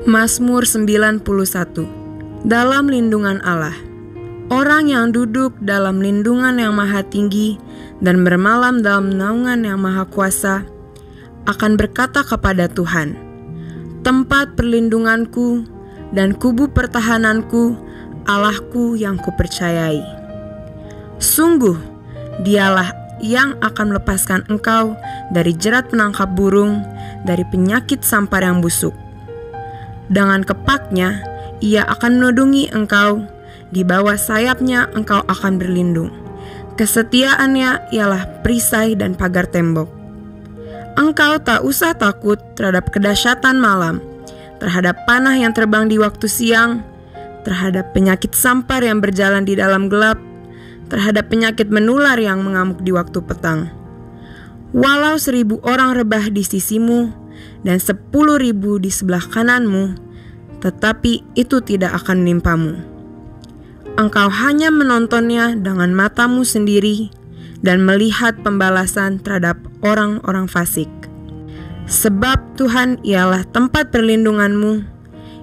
Mazmur 91. Dalam lindungan Allah. Orang yang duduk dalam lindungan yang maha tinggi dan bermalam dalam naungan yang maha kuasa akan berkata kepada Tuhan, tempat perlindunganku dan kubu pertahananku, Allahku yang kupercayai. Sungguh, dialah yang akan melepaskan engkau dari jerat penangkap burung, dari penyakit sampar yang busuk. Dengan kepaknya, ia akan menudungi engkau, di bawah sayapnya engkau akan berlindung. Kesetiaannya ialah perisai dan pagar tembok. Engkau tak usah takut terhadap kedahsyatan malam, terhadap panah yang terbang di waktu siang, terhadap penyakit sampar yang berjalan di dalam gelap, terhadap penyakit menular yang mengamuk di waktu petang. Walau 1.000 orang rebah di sisimu dan 10.000 di sebelah kananmu, tetapi itu tidak akan menimpamu. Engkau hanya menontonnya dengan matamu sendiri dan melihat pembalasan terhadap orang-orang fasik. Sebab Tuhan ialah tempat perlindunganmu,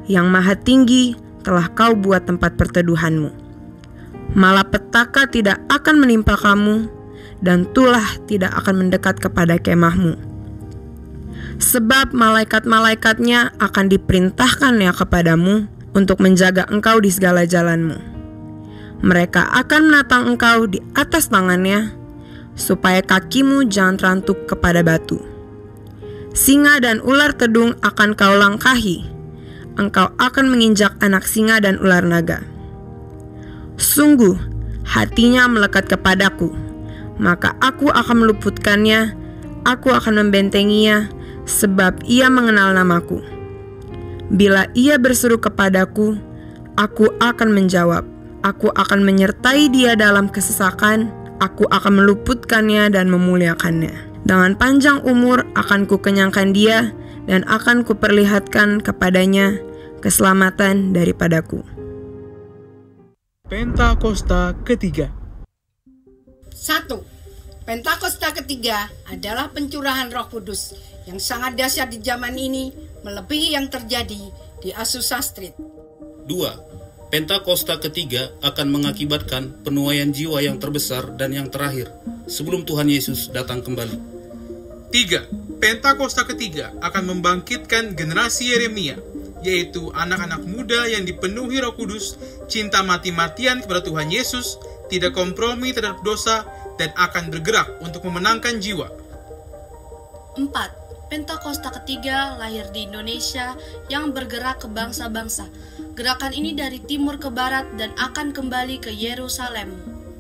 yang maha tinggi telah kau buat tempat perteduhanmu. Malapetaka tidak akan menimpa kamu, dan tulah tidak akan mendekat kepada kemahmu. Sebab malaikat-malaikatnya akan diperintahkannya kepadamu untuk menjaga engkau di segala jalanmu. Mereka akan menatang engkau di atas tangannya, supaya kakimu jangan terantuk kepada batu. Singa dan ular tedung akan kau langkahi, engkau akan menginjak anak singa dan ular naga. Sungguh, hatinya melekat kepadaku, maka aku akan meluputkannya, aku akan membentenginya, sebab ia mengenal namaku. Bila ia berseru kepadaku, aku akan menjawab. Aku akan menyertai dia dalam kesesakan, aku akan meluputkannya dan memuliakannya. Dengan panjang umur akan kukenyangkan dia, dan akan kuperlihatkan kepadanya keselamatan daripadaku. Pentakosta ketiga. 1. Pentakosta ketiga adalah pencurahan Roh Kudus yang sangat dahsyat di zaman ini, melebihi yang terjadi di Azusa Street. 2. Pentakosta ketiga akan mengakibatkan penuaian jiwa yang terbesar dan yang terakhir sebelum Tuhan Yesus datang kembali. 3. Pentakosta ketiga akan membangkitkan generasi Yeremia, yaitu anak-anak muda yang dipenuhi Roh Kudus, cinta mati-matian kepada Tuhan Yesus, tidak kompromi terhadap dosa, dan akan bergerak untuk memenangkan jiwa. 4. Pentakosta ketiga lahir di Indonesia yang bergerak ke bangsa-bangsa. Gerakan ini dari timur ke barat dan akan kembali ke Yerusalem.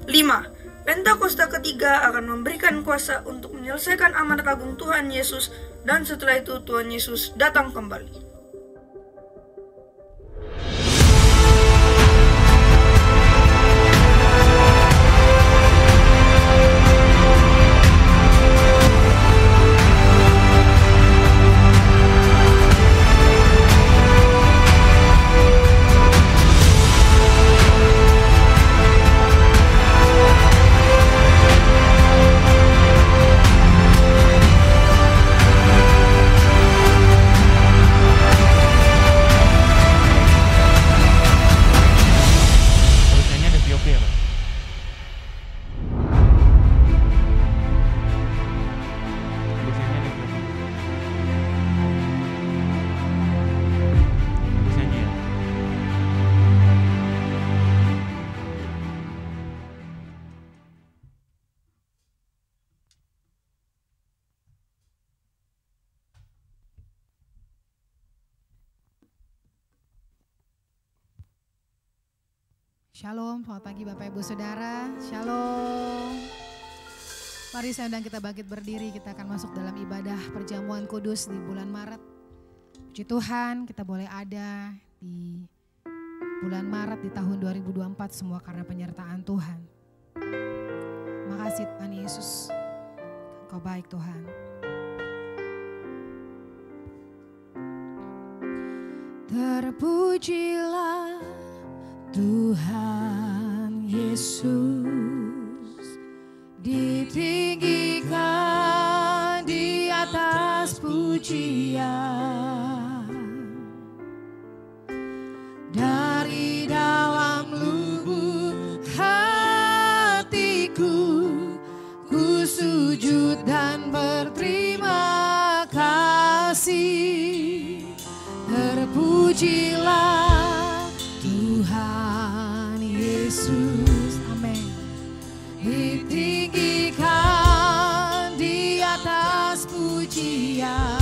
5. Pentakosta ketiga akan memberikan kuasa untuk menyelesaikan amanat agung Tuhan Yesus, dan setelah itu Tuhan Yesus datang kembali. Shalom, selamat pagi Bapak Ibu Saudara. Shalom. Mari saya undang kita bangkit berdiri, kita akan masuk dalam ibadah perjamuan kudus di bulan Maret. Puji Tuhan, kita boleh ada di bulan Maret di tahun 2024 semua karena penyertaan Tuhan. Makasih Tuhan Yesus, Engkau baik Tuhan. Terpujilah Tuhan Yesus, ditinggikan di atas pujian. dari dalam lubuk hatiku, ku sujud dan berterima kasih. Terpujilah Tuhan Yesus, amin. Ditinggikan di atas pujian,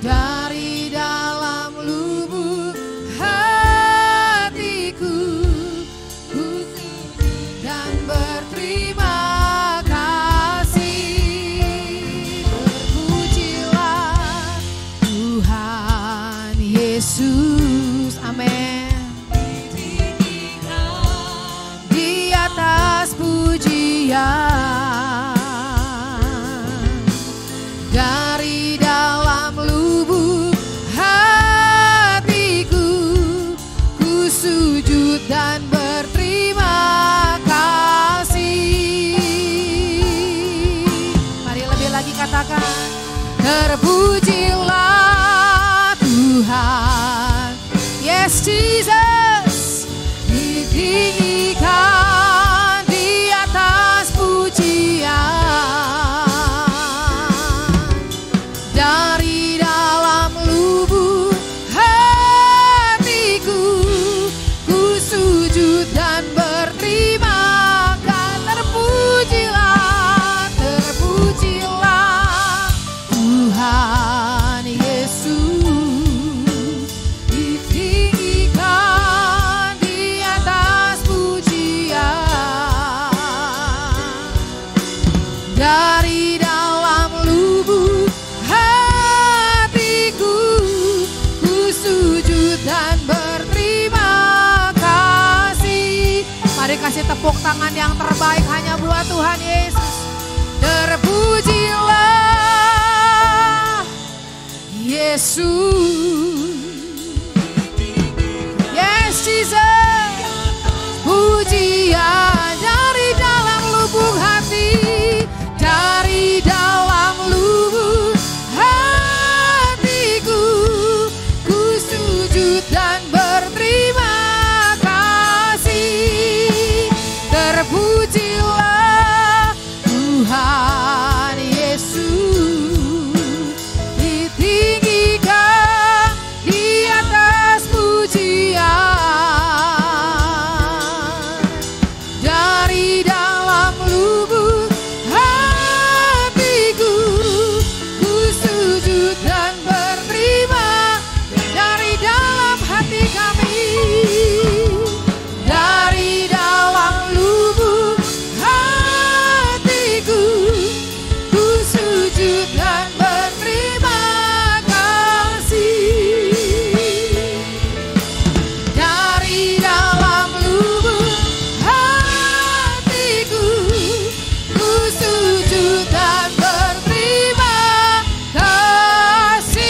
dari dalam lubuk hatiku, ku sujud dan berterima kasih. Terpujilah Tuhan Yesus, amin. Di atas pujian, dari dalam lubuk hatiku, ku sujud dan berterima kasih. Mari lebih lagi katakan, terpujilah Tuhan, yes Jesus, ditinggikan di atas pujian, dari dalam lubuk hatiku, ku sujud dan berterima kasih. Terpujilah, terpujilah Tuhan Yesus, ditinggikan di atas pujian, dari dalam lubuk hatiku, ku sujud dan berterima kasih. Mari kasih tepuk tangan yang terbaik hanya buat Tuhan Yesus. Terpujilah Yesus, yes Jesus, pujian dari dalam lubuk hati, dari dalam lubuk hatiku, ku sujud dan berterima kasih. Terpujilah Tuhan Yesus, ditinggikan di atas pujian, dari dalam lubuk hatiku, ku sujud dan berterima. Dari dalam hati kami, dari dalam lubuk hatiku, ku sujud dan berterima kasih. Dari dalam lubuk hatiku, ku sujud dan berterima kasih.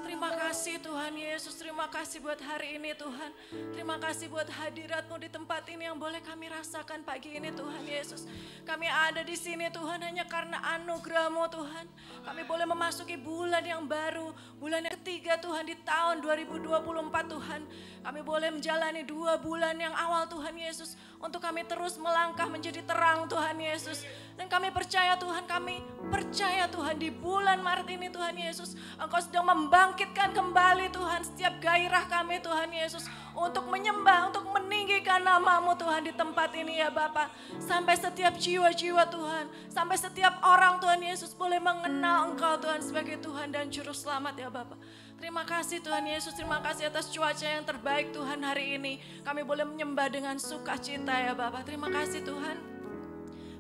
Terima kasih Tuhan Yesus, terima kasih buat hari ini Tuhan. Terima kasih buat hadirat-Mu di tempat ini yang boleh kami rasakan pagi ini Tuhan Yesus. Kami ada di sini Tuhan hanya karena anugerah-Mu Tuhan. Kami boleh memasuki bulan yang baru, bulan yang ketiga Tuhan di tahun 2024 Tuhan. Kami boleh menjalani 2 bulan yang awal Tuhan Yesus, untuk kami terus melangkah menjadi terang Tuhan Yesus. Dan kami percaya Tuhan, kami percaya Tuhan di bulan Maret ini Tuhan Yesus, Engkau sedang membangkitkan kembali Tuhan setiap gairah kami Tuhan Yesus, untuk menyembah, untuk meninggikan nama-Mu Tuhan di tempat ini ya Bapa. Sampai setiap jiwa-jiwa Tuhan, sampai setiap orang Tuhan Yesus boleh mengenal Engkau Tuhan sebagai Tuhan dan Juru Selamat ya Bapa. Terima kasih Tuhan Yesus, terima kasih atas cuaca yang terbaik Tuhan hari ini. Kami boleh menyembah dengan sukacita ya Bapa. Terima kasih Tuhan.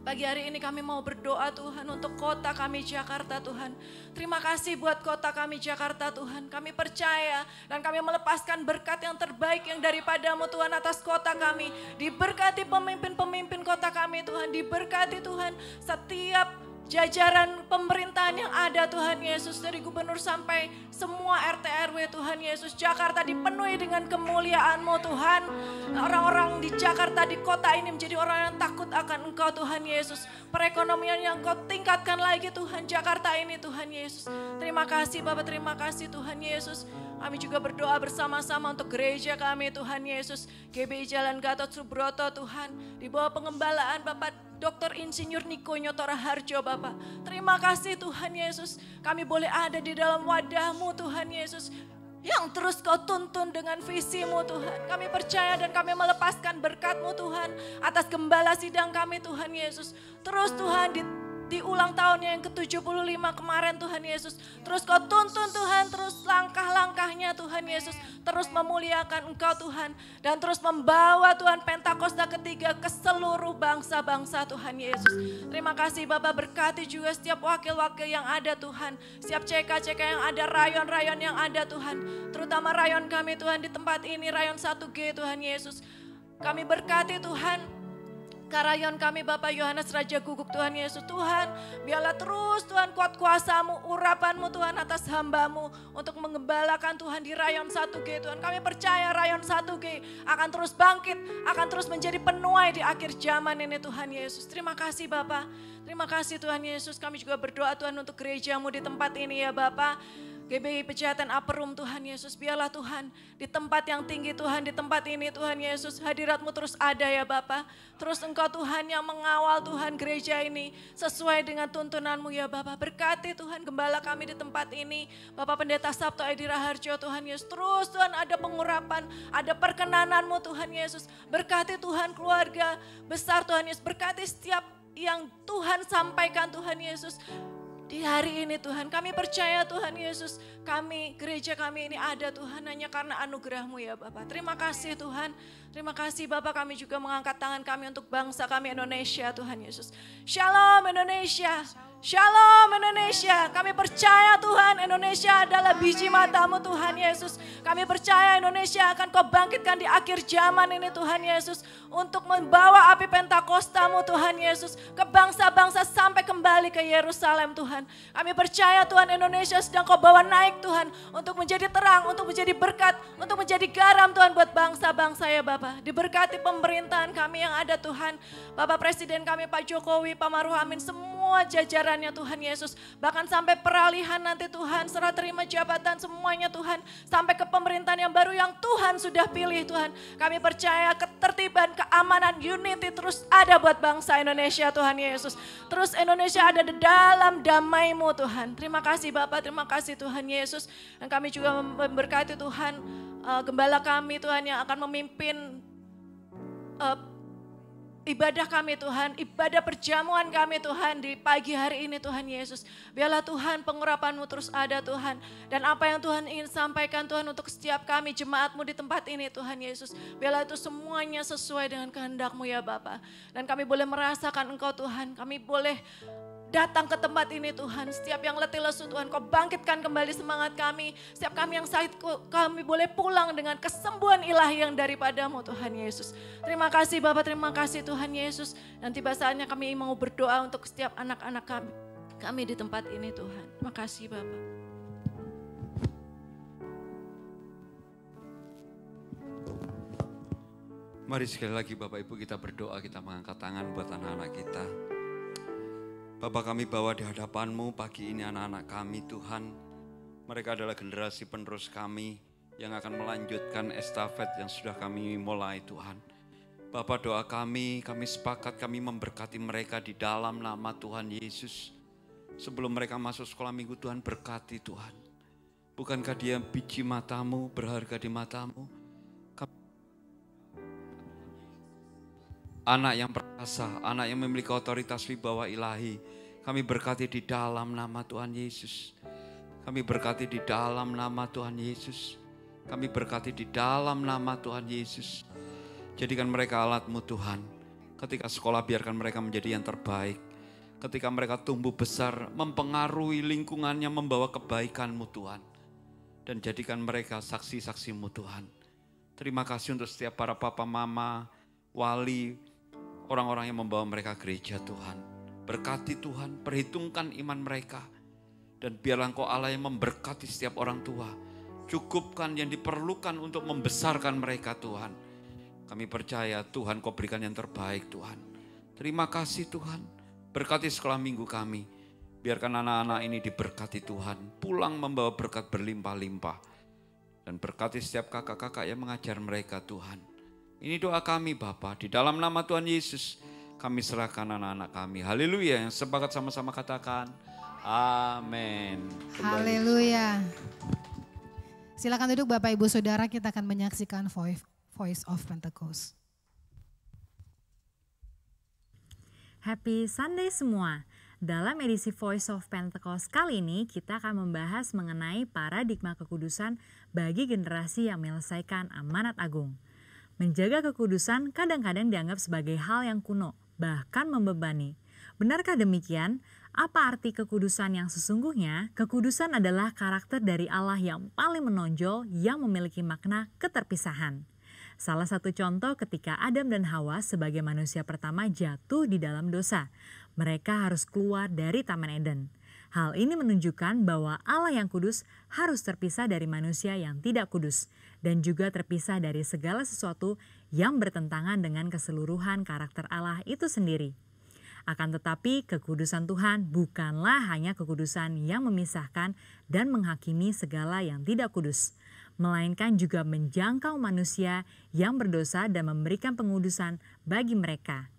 Pagi hari ini kami mau berdoa Tuhan untuk kota kami Jakarta Tuhan. Terima kasih buat kota kami Jakarta Tuhan. Kami percaya dan kami melepaskan berkat yang terbaik yang daripada-Mu Tuhan atas kota kami. Diberkati pemimpin-pemimpin kota kami Tuhan. Diberkati Tuhan setiap jajaran pemerintahan yang ada Tuhan Yesus, dari gubernur sampai semua RT RW Tuhan Yesus. Jakarta dipenuhi dengan kemuliaan-Mu Tuhan. Orang-orang di Jakarta, di kota ini menjadi orang yang takut akan Engkau Tuhan Yesus. Perekonomian yang Engkau tingkatkan lagi Tuhan Jakarta ini Tuhan Yesus. Terima kasih Bapak, terima kasih Tuhan Yesus. Kami juga berdoa bersama-sama untuk gereja kami Tuhan Yesus. GBI Jalan Gatot Subroto Tuhan. Di bawah pengembalaan Bapak Dr. Insinyur Niko Nyotora Harjo Bapak. Terima kasih Tuhan Yesus. Kami boleh ada di dalam wadah-Mu Tuhan Yesus. Yang terus Kau tuntun dengan visi-Mu Tuhan. Kami percaya dan kami melepaskan berkat-Mu Tuhan. Atas gembala sidang kami Tuhan Yesus. Terus Tuhan di ulang tahunnya yang ke-75 kemarin Tuhan Yesus. Terus Kau tuntun Tuhan, terus langkah-langkahnya Tuhan Yesus. Terus memuliakan Engkau Tuhan. Dan terus membawa Tuhan Pentakosta ketiga ke seluruh bangsa-bangsa Tuhan Yesus. Terima kasih Bapak, berkati juga setiap wakil-wakil yang ada Tuhan. Setiap CK-CK yang ada, rayon-rayon yang ada Tuhan. Terutama rayon kami Tuhan di tempat ini, rayon 1G Tuhan Yesus. Kami berkati Tuhan. Karayon kami Bapak Yohanes Raja Guguk Tuhan Yesus. Tuhan, biarlah terus Tuhan kuat kuasa-Mu, urapan-Mu Tuhan atas hamba-Mu untuk mengembalakan Tuhan di rayon 1G Tuhan. Kami percaya rayon 1G akan terus bangkit, akan terus menjadi penuai di akhir zaman ini Tuhan Yesus. Terima kasih Bapak, terima kasih Tuhan Yesus. Kami juga berdoa Tuhan untuk gereja-Mu di tempat ini ya Bapak. GBI Pejaten Aperum Tuhan Yesus, biarlah Tuhan di tempat yang tinggi Tuhan, di tempat ini Tuhan Yesus, hadirat-Mu terus ada ya Bapa. Terus Engkau Tuhan yang mengawal Tuhan gereja ini sesuai dengan tuntunan-Mu ya Bapa. Berkati Tuhan gembala kami di tempat ini, Bapak Pendeta Sabto Edi Raharjo Tuhan Yesus. Terus Tuhan ada pengurapan, ada perkenanan-Mu Tuhan Yesus. Berkati Tuhan keluarga besar Tuhan Yesus, berkati setiap yang Tuhan sampaikan Tuhan Yesus. Di hari ini Tuhan, kami percaya Tuhan Yesus, kami, gereja kami ini ada Tuhan hanya karena anugerah-Mu ya Bapak. Terima kasih Tuhan, terima kasih Bapak, kami juga mengangkat tangan kami untuk bangsa kami Indonesia Tuhan Yesus. Shalom Indonesia, Shalom Indonesia. Kami percaya Tuhan Indonesia adalah biji mata-Mu Tuhan Yesus. Kami percaya Indonesia akan Kau bangkitkan di akhir zaman ini Tuhan Yesus. Untuk membawa api Pentakosta-Mu Tuhan Yesus ke bangsa-bangsa sampai kembali ke Yerusalem Tuhan. Kami percaya Tuhan Indonesia sedang Kau bawa naik Tuhan. Untuk menjadi terang, untuk menjadi berkat, untuk menjadi garam Tuhan buat bangsa-bangsa ya Bapak. Diberkati pemerintahan kami yang ada Tuhan. Bapak Presiden kami Pak Jokowi, Pak Maruf Amin, semua jajaran Tuhan Yesus, bahkan sampai peralihan nanti Tuhan, serah terima jabatan semuanya Tuhan, sampai ke pemerintahan yang baru yang Tuhan sudah pilih Tuhan. Kami percaya ketertiban, keamanan, unity terus ada buat bangsa Indonesia Tuhan Yesus. Terus Indonesia ada di dalam damai-Mu Tuhan. Terima kasih Bapak, terima kasih Tuhan Yesus. Dan kami juga memberkati Tuhan, gembala kami Tuhan yang akan memimpin ibadah kami Tuhan, ibadah perjamuan kami Tuhan di pagi hari ini Tuhan Yesus. Biarlah Tuhan pengurapan-Mu terus ada Tuhan. Dan apa yang Tuhan ingin sampaikan Tuhan untuk setiap kami jemaat-Mu di tempat ini Tuhan Yesus. Biarlah itu semuanya sesuai dengan kehendak-Mu ya Bapa. Dan kami boleh merasakan Engkau Tuhan, kami boleh datang ke tempat ini Tuhan. Setiap yang letih lesu Tuhan, Kau bangkitkan kembali semangat kami. Setiap kami yang sakit, kami boleh pulang dengan kesembuhan ilahi yang daripada-Mu Tuhan Yesus. Terima kasih Bapak, terima kasih Tuhan Yesus. Dan tiba saatnya kami mau berdoa untuk setiap anak-anak kami di tempat ini Tuhan. Terima kasih Bapak. Mari sekali lagi Bapak Ibu kita berdoa, kita mengangkat tangan buat anak-anak kita. Bapak, kami bawa di hadapan-Mu pagi ini anak-anak kami Tuhan. Mereka adalah generasi penerus kami yang akan melanjutkan estafet yang sudah kami mulai Tuhan. Bapak, doa kami sepakat kami memberkati mereka di dalam nama Tuhan Yesus. Sebelum mereka masuk sekolah minggu Tuhan, berkati Tuhan. Bukankah dia biji mata-Mu, berharga di mata-Mu? Anak yang perkasa, anak yang memiliki otoritas wibawa ilahi. Kami berkati di dalam nama Tuhan Yesus. Kami berkati di dalam nama Tuhan Yesus. Kami berkati di dalam nama Tuhan Yesus. Jadikan mereka alat-Mu Tuhan. Ketika sekolah biarkan mereka menjadi yang terbaik. Ketika mereka tumbuh besar, mempengaruhi lingkungannya, membawa kebaikan-Mu Tuhan. Dan jadikan mereka saksi-saksi-Mu Tuhan. Terima kasih untuk setiap para papa, mama, wali, orang-orang yang membawa mereka gereja Tuhan. Berkati Tuhan, perhitungkan iman mereka. Dan biarlah Engkau Allah yang memberkati setiap orang tua. Cukupkan yang diperlukan untuk membesarkan mereka Tuhan. Kami percaya Tuhan Kau berikan yang terbaik Tuhan. Terima kasih Tuhan. Berkati sekolah minggu kami. Biarkan anak-anak ini diberkati Tuhan. Pulang membawa berkat berlimpah-limpah. Dan berkati setiap kakak-kakak yang mengajar mereka Tuhan. Ini doa kami Bapa. Di dalam nama Tuhan Yesus kami serahkan anak-anak kami. Haleluya. Yang sepakat sama-sama katakan amin. Haleluya. Silakan duduk Bapak Ibu Saudara, kita akan menyaksikan Voice of Pentecost. Happy Sunday semua. Dalam edisi Voice of Pentecost kali ini kita akan membahas mengenai paradigma kekudusan bagi generasi yang menyelesaikan amanat agung. Menjaga kekudusan kadang-kadang dianggap sebagai hal yang kuno, bahkan membebani. Benarkah demikian? Apa arti kekudusan yang sesungguhnya? Kekudusan adalah karakter dari Allah yang paling menonjol yang memiliki makna keterpisahan. Salah satu contoh ketika Adam dan Hawa sebagai manusia pertama jatuh di dalam dosa. Mereka harus keluar dari Taman Eden. Hal ini menunjukkan bahwa Allah yang kudus harus terpisah dari manusia yang tidak kudus. Dan juga terpisah dari segala sesuatu yang bertentangan dengan keseluruhan karakter Allah itu sendiri. Akan tetapi kekudusan Tuhan bukanlah hanya kekudusan yang memisahkan dan menghakimi segala yang tidak kudus. Melainkan juga menjangkau manusia yang berdosa dan memberikan pengudusan bagi mereka.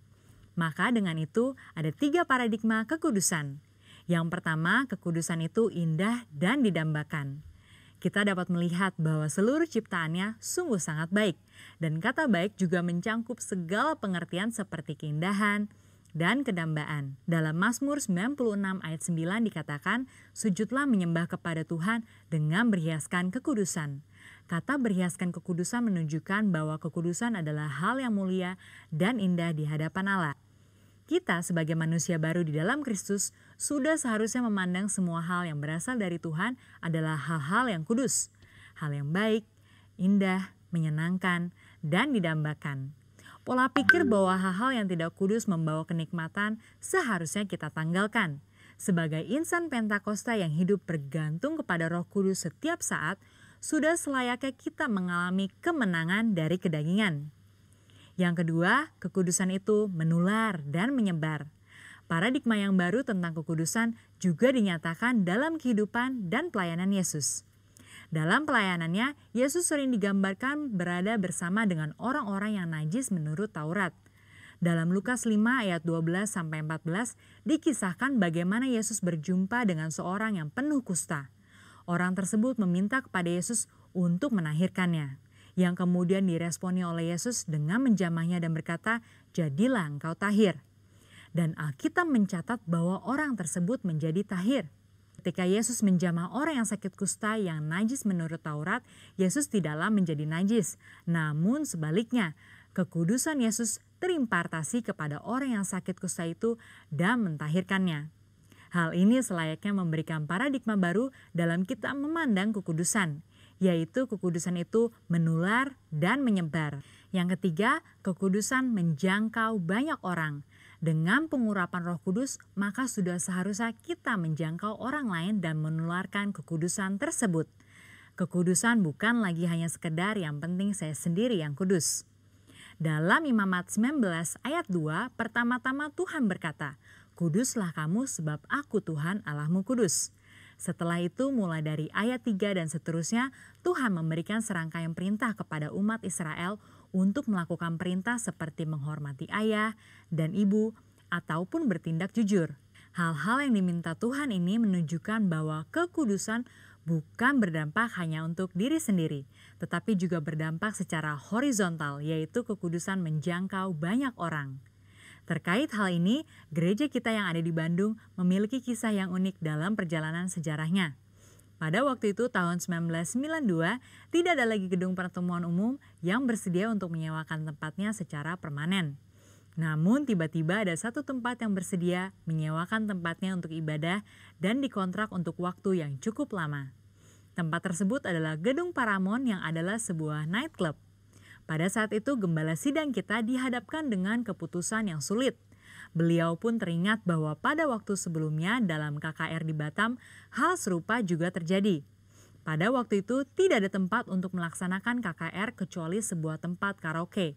Maka dengan itu ada 3 paradigma kekudusan. Yang pertama, kekudusan itu indah dan didambakan. Kita dapat melihat bahwa seluruh ciptaannya sungguh sangat baik. Dan kata baik juga mencangkup segala pengertian seperti keindahan dan kedambaan. Dalam Mazmur 96 ayat 9 dikatakan, sujudlah menyembah kepada Tuhan dengan berhiaskan kekudusan. Kata berhiaskan kekudusan menunjukkan bahwa kekudusan adalah hal yang mulia dan indah di hadapan Allah. Kita sebagai manusia baru di dalam Kristus sudah seharusnya memandang semua hal yang berasal dari Tuhan adalah hal-hal yang kudus. Hal yang baik, indah, menyenangkan, dan didambakan. Pola pikir bahwa hal-hal yang tidak kudus membawa kenikmatan seharusnya kita tanggalkan. Sebagai insan Pentakosta yang hidup bergantung kepada Roh Kudus setiap saat, sudah selayaknya kita mengalami kemenangan dari kedagingan. Yang kedua, kekudusan itu menular dan menyebar. Paradigma yang baru tentang kekudusan juga dinyatakan dalam kehidupan dan pelayanan Yesus. Dalam pelayanannya, Yesus sering digambarkan berada bersama dengan orang-orang yang najis menurut Taurat. Dalam Lukas 5 ayat 12-14 dikisahkan bagaimana Yesus berjumpa dengan seorang yang penuh kusta. Orang tersebut meminta kepada Yesus untuk menahirkannya, yang kemudian diresponi oleh Yesus dengan menjamahnya dan berkata, "Jadilah engkau tahir." Dan Alkitab mencatat bahwa orang tersebut menjadi tahir. Ketika Yesus menjamah orang yang sakit kusta yang najis menurut Taurat, Yesus tidaklah menjadi najis. Namun sebaliknya, kekudusan Yesus terimpartasi kepada orang yang sakit kusta itu dan mentahirkannya. Hal ini selayaknya memberikan paradigma baru dalam kita memandang kekudusan, yaitu kekudusan itu menular dan menyebar. Yang ketiga, kekudusan menjangkau banyak orang. Dengan pengurapan Roh Kudus, maka sudah seharusnya kita menjangkau orang lain dan menularkan kekudusan tersebut. Kekudusan bukan lagi hanya sekedar yang penting saya sendiri yang kudus. Dalam Imamat 19 ayat 2, pertama-tama Tuhan berkata, "Kuduslah kamu sebab aku Tuhan Allahmu kudus." Setelah itu mulai dari ayat 3 dan seterusnya, Tuhan memberikan serangkaian perintah kepada umat Israel untuk melakukan perintah seperti menghormati ayah dan ibu ataupun bertindak jujur. Hal-hal yang diminta Tuhan ini menunjukkan bahwa kekudusan bukan berdampak hanya untuk diri sendiri, tetapi juga berdampak secara horizontal, yaitu kekudusan menjangkau banyak orang. Terkait hal ini, gereja kita yang ada di Bandung memiliki kisah yang unik dalam perjalanan sejarahnya. Pada waktu itu tahun 1992, tidak ada lagi gedung pertemuan umum yang bersedia untuk menyewakan tempatnya secara permanen. Namun tiba-tiba ada satu tempat yang bersedia menyewakan tempatnya untuk ibadah dan dikontrak untuk waktu yang cukup lama. Tempat tersebut adalah Gedung Paramount yang adalah sebuah nightclub. Pada saat itu gembala sidang kita dihadapkan dengan keputusan yang sulit. Beliau pun teringat bahwa pada waktu sebelumnya dalam KKR di Batam, hal serupa juga terjadi. Pada waktu itu tidak ada tempat untuk melaksanakan KKR kecuali sebuah tempat karaoke.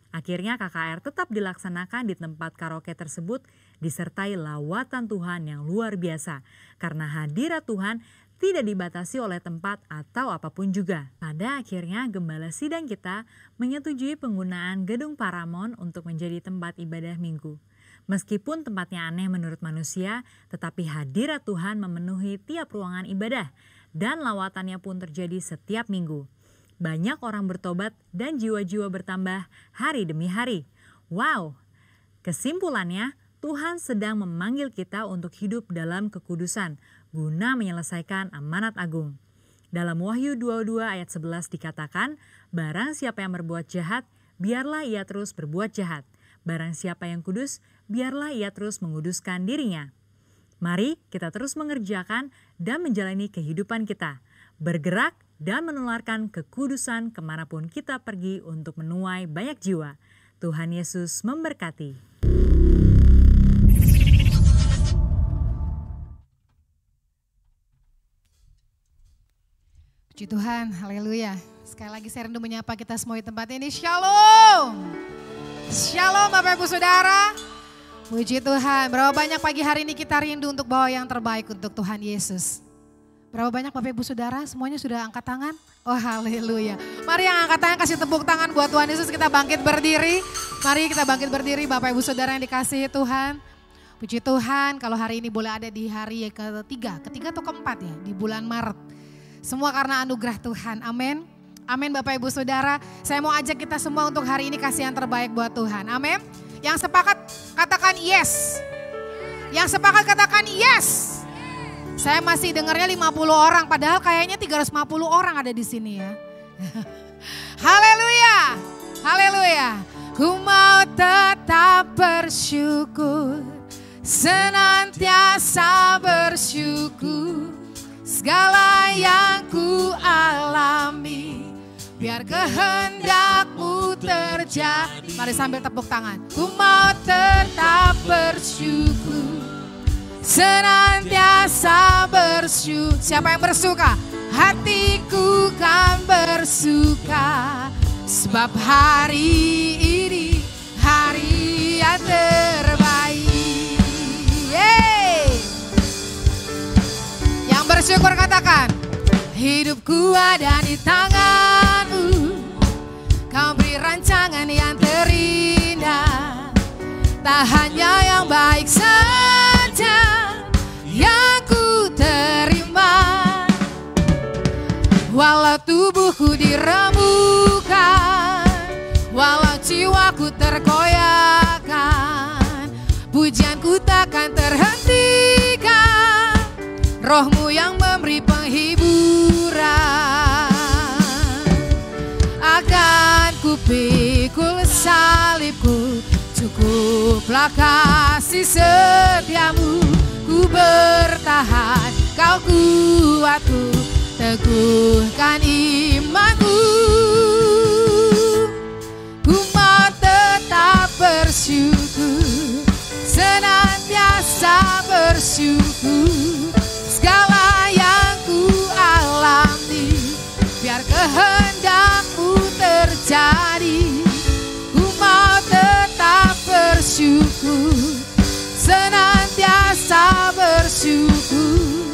Akhirnya KKR tetap dilaksanakan di tempat karaoke tersebut disertai lawatan Tuhan yang luar biasa karena hadirat Tuhan tidak dibatasi oleh tempat atau apapun juga. Pada akhirnya gembala sidang kita menyetujui penggunaan gedung Paramount untuk menjadi tempat ibadah minggu. Meskipun tempatnya aneh menurut manusia, tetapi hadirat Tuhan memenuhi tiap ruangan ibadah dan lawatannya pun terjadi setiap minggu. Banyak orang bertobat dan jiwa-jiwa bertambah hari demi hari. Wow! Kesimpulannya, Tuhan sedang memanggil kita untuk hidup dalam kekudusan guna menyelesaikan amanat agung. Dalam Wahyu 22 ayat 11 dikatakan, barang siapa yang berbuat jahat, biarlah ia terus berbuat jahat. Barang siapa yang kudus, biarlah ia terus menguduskan dirinya. Mari kita terus mengerjakan dan menjalani kehidupan kita, bergerak dan menularkan kekudusan kemanapun kita pergi untuk menuai banyak jiwa. Tuhan Yesus memberkati. Puji Tuhan, haleluya. Sekali lagi saya rindu menyapa kita semua di tempat ini. Shalom. Shalom Bapak Ibu Saudara. Puji Tuhan, berapa banyak pagi hari ini kita rindu untuk bawa yang terbaik untuk Tuhan Yesus. Berapa banyak Bapak Ibu Saudara, semuanya sudah angkat tangan? Oh haleluya. Mari yang angkat tangan kasih tepuk tangan buat Tuhan Yesus, kita bangkit berdiri. Mari kita bangkit berdiri Bapak Ibu Saudara yang dikasihi Tuhan. Puji Tuhan kalau hari ini boleh ada di hari ketiga atau keempat ya, di bulan Maret. Semua karena anugerah Tuhan, amin. Amin Bapak Ibu Saudara, saya mau ajak kita semua untuk hari ini kasih yang terbaik buat Tuhan, amin. Yang sepakat katakan yes. Yang sepakat katakan yes. Saya masih dengarnya 50 orang, padahal kayaknya 350 orang ada di sini ya. Haleluya, haleluya. Ku mau tetap bersyukur, senantiasa bersyukur. Segala yang ku alami, biar kehendak-Mu terjadi. Mari sambil tepuk tangan. Ku mau tetap bersyukur, senantiasa bersyukur. Siapa yang bersuka? Hatiku kan bersuka, sebab hari ini hari yang terbaik. Yang bersyukur katakan, hidupku ada di tangan-Mu. Kau beri rancangan yang terindah, tak hanya yang baik saja yang ku terima. Walau tubuhku dirembukan, walau jiwaku terkoyakkan, pujianku takkan terhentikan. Roh-Mu yang memberi penghiburan, akan ku pikul salibku. Cukuplah kasih setiamu, ku bertahan, Kau kuatku, teguhkan imanku. Ku mau tetap bersyukur, senantiasa bersyukur. Segala yang ku alami, biar kehendak-Mu terjadi. Ku mau tetap bersyukur, senantiasa bersyukur.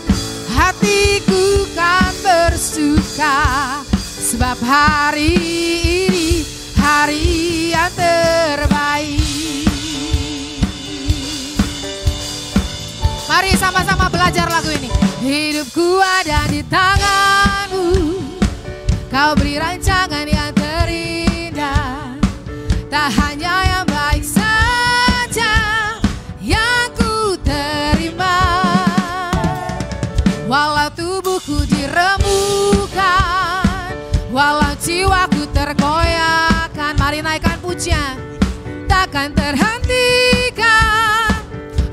Hatiku kan bersuka, sebab hari ini hari yang terbaik. Mari sama-sama belajar lagu ini. Hidupku ada di tangan-Mu, Kau beri rancangan yang terindah, tak hanya yang baik saja yang ku terima. Walau tubuhku dirembukan, walau jiwaku terkoyakkan. Mari naikkan pujian, takkan terhentikan.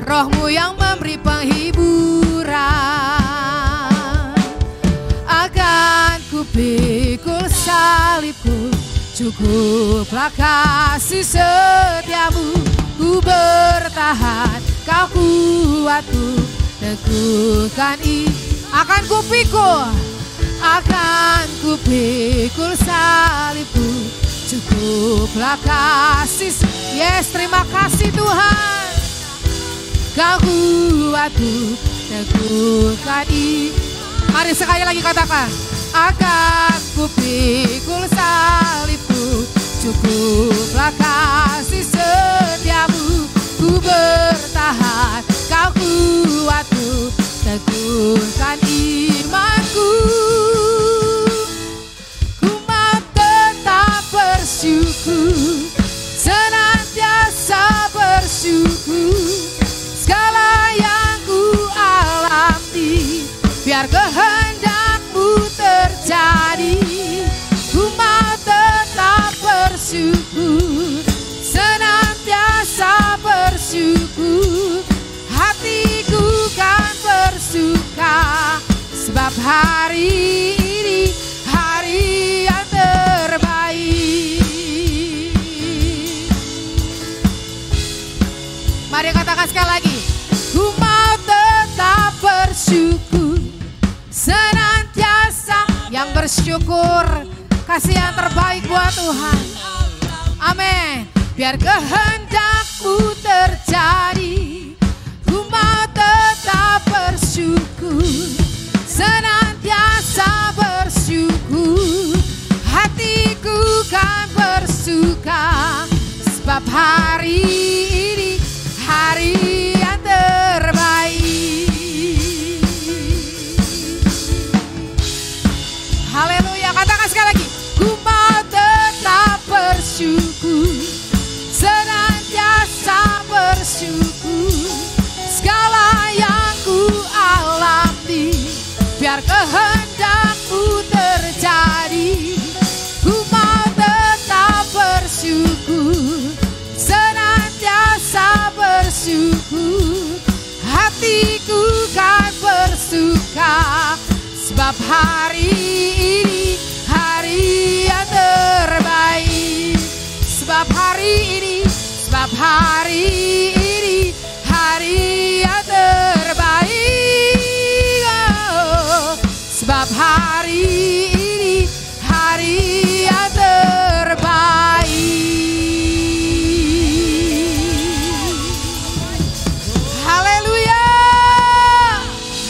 Roh-Mu yang memberi penghiburan, akan ku pikul salibku. Cukuplah kasih setiamu, ku bertahan. bertahan, Kau kuatku, teguhkan akan kupikul salibku, cukuplah kasih. Yes, terima kasih Tuhan. Kau kuatku, teguhkan Mari sekali lagi katakan, akan kupikul salibku, cukuplah kasih setiamu. Ku bertahan, Kau kuatku, teguhkan imanku. Ku mau tetap bersyukur, senantiasa bersyukur. Segala yang ku alami, biar kehendak-Mu terjadi. Ku mau tetap bersyukur, senantiasa bersyukur. Hatiku kan bersuka, sebab hari ini hari yang terbaik. Mari katakan sekali lagi, ku mau tetap bersyukur, senantiasa yang bersyukur. Kasih yang terbaik buat Tuhan. Amin. Biar kehendak-Mu terjadi, ku mau tetap bersyukur, senantiasa bersyukur. Hatiku kan bersuka, sebab hari ini hari yang terbaik. Haleluya, katakan sekali lagi, ku mau tetap bersyukur, senantiasa bersyukur. Segala yang ku alami, biar kehendak-Mu terjadi. Ku mau tetap bersyukur, senantiasa bersyukur. Hatiku kan bersuka, sebab hari ini hari yang terbaik. Sebab hari ini hari yang terbaik. Oh, sebab hari ini hari yang terbaik. Haleluya,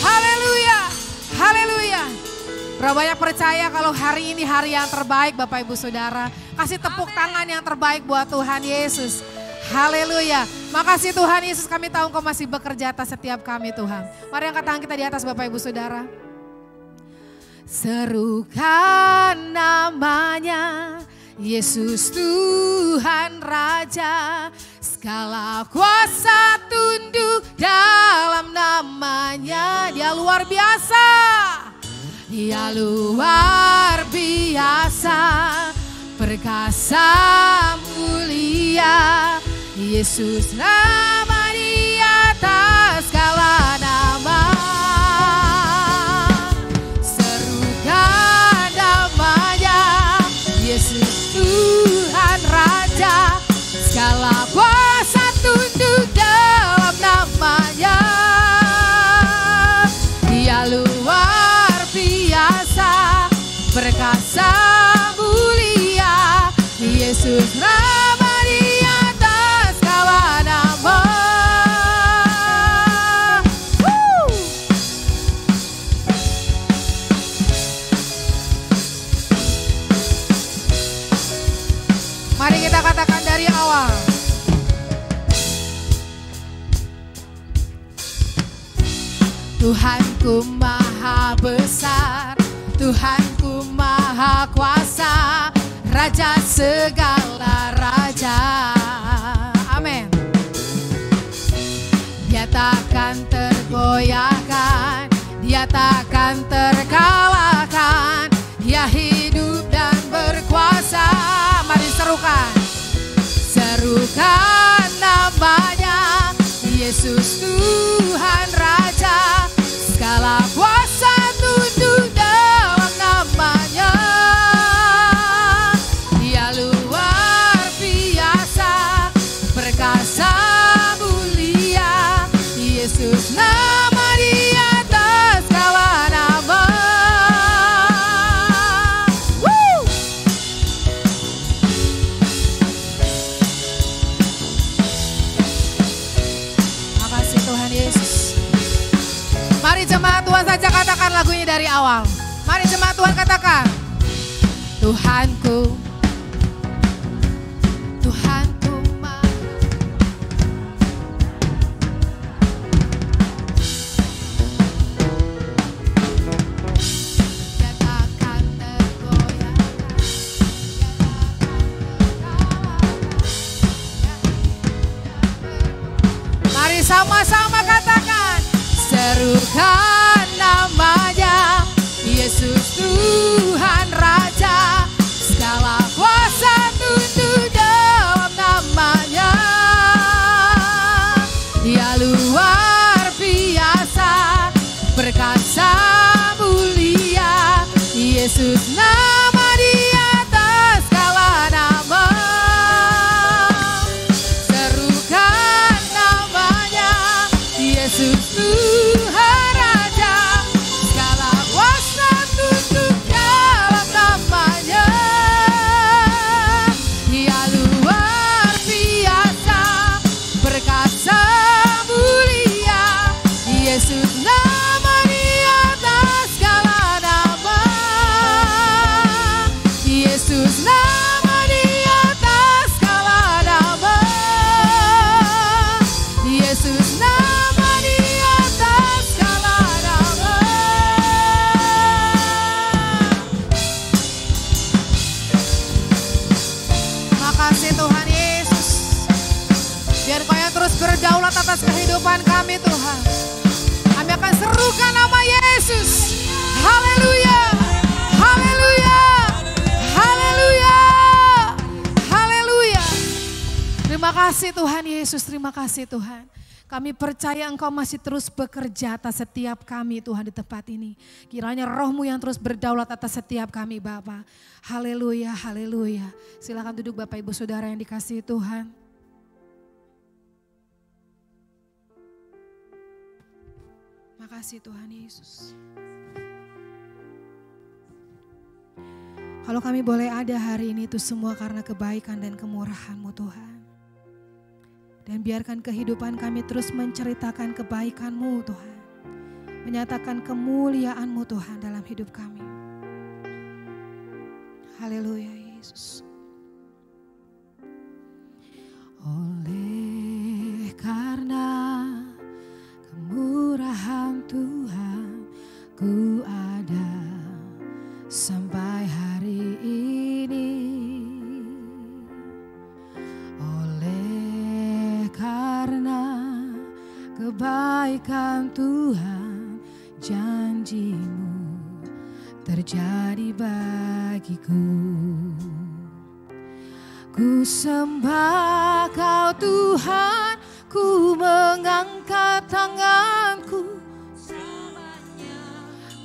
haleluya, haleluya. Berapa banyak percaya kalau hari ini hari yang terbaik Bapak Ibu Saudara. Kasih tepuk tangan yang terbaik buat Tuhan Yesus. Haleluya. Makasih Tuhan Yesus, kami tahu Engkau masih bekerja atas setiap kami Tuhan. Mari angkat tangan kita di atas Bapak Ibu Saudara. Serukan namanya Yesus Tuhan Raja. Segala kuasa tunduk dalam namanya. Dia luar biasa. Dia luar biasa. Perkasa mulia, Yesus nama di atas segala nama. Serukan namanya, Yesus Tuhan Raja. Segala kuasa tunduk dalam namanya. Dia luar biasa, perkasa mulia, Yesus nama di atas segala nama. Mari kita katakan dari awal. Tuhanku maha besar, Tuhanku maha kuasa, Raja segala raja. Amin. Dia takkan tergoyahkan, Dia takkan terkalahkan. Dia hidup dan berkuasa. Mari serukan. Serukan namanya, Yesus Tuhan Raja. Segala kuasa tunduk dalam namanya. Dia luar biasa, perkasa mulia. jemaat Tuhan saja katakan lagunya dari awal. Mari jemaat Tuhan katakan. Tuhanku, Tuhanku takkan tergoyahkan, mari sama-sama katakan. Serukan namanya, Yesus Tuhan Raja, segala kuasa tunduk dalam namanya. Dia luar biasa, perkasa mulia, Yesus nama di atas segala nama. Serukan namanya, Yesus Tuhan Raja, segala kuasa tunduk dalam namanya. Dia luar biasa, perkasa mulia, Yesus nama di atas segala nama. Yesus nama di atas segala nama. Yesus nama di atas segala nama. Makasih Tuhan Yesus. Biar Kau yang terus berdaulat atas kehidupan kami Tuhan. Kami akan serukan nama Yesus. Haleluya. Haleluya. Haleluya. Haleluya. Terima kasih Tuhan Yesus, terima kasih Tuhan. Kami percaya Engkau masih terus bekerja atas setiap kami Tuhan di tempat ini. Kiranya Roh-Mu yang terus berdaulat atas setiap kami Bapa. Haleluya, haleluya. Silakan duduk Bapak Ibu Saudara yang dikasihi Tuhan. Makasih Tuhan Yesus. Kalau kami boleh ada hari ini itu semua karena kebaikan dan kemurahan-Mu Tuhan. Dan biarkan kehidupan kami terus menceritakan kebaikan-Mu Tuhan. Menyatakan kemuliaan-Mu Tuhan dalam hidup kami. Haleluya Yesus. Oleh karena kemurahan Tuhan, ku ada sampai hari ini. Oleh karena kebaikan Tuhan, janji-Mu terjadi bagiku. Ku sembah Kau Tuhan, ku mengangkat tanganku.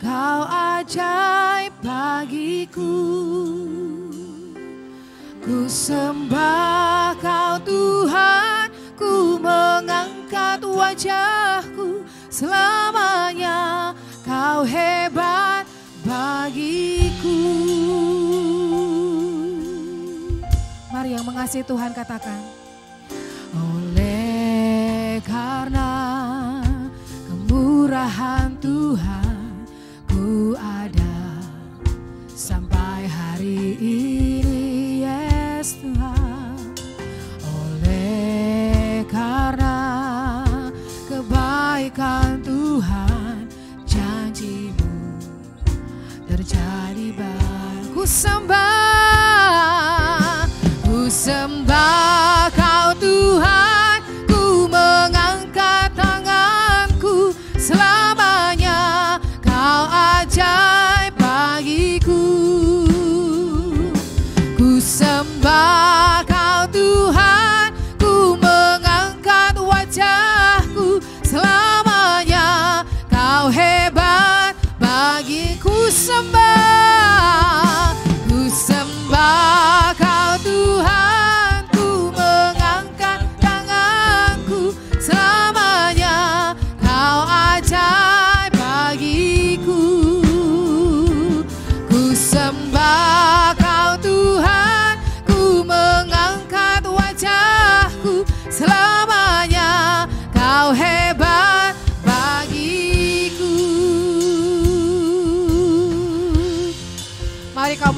Kau ajaib bagiku. Ku sembah Kau Tuhan, ku mengangkat wajahku. Selamanya Kau hebat bagiku. Mari yang mengasihi Tuhan katakan. Oleh karena kemurahan Tuhan, ku ada sampai hari ini, yes Tuhan. Oleh karena kebaikan Tuhan, janji-Mu terjadi baik. Ku sembah Kau Tuhan, ku mengangkat tanganku. Selamanya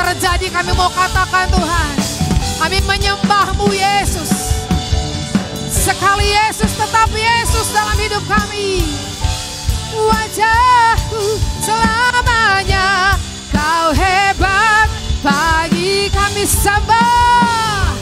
terjadi kami mau katakan Tuhan, kami menyembah-Mu Yesus. Sekali Yesus tetap Yesus dalam hidup kami. Wajah-Mu selamanya, Kau hebat, bagi kami sembah.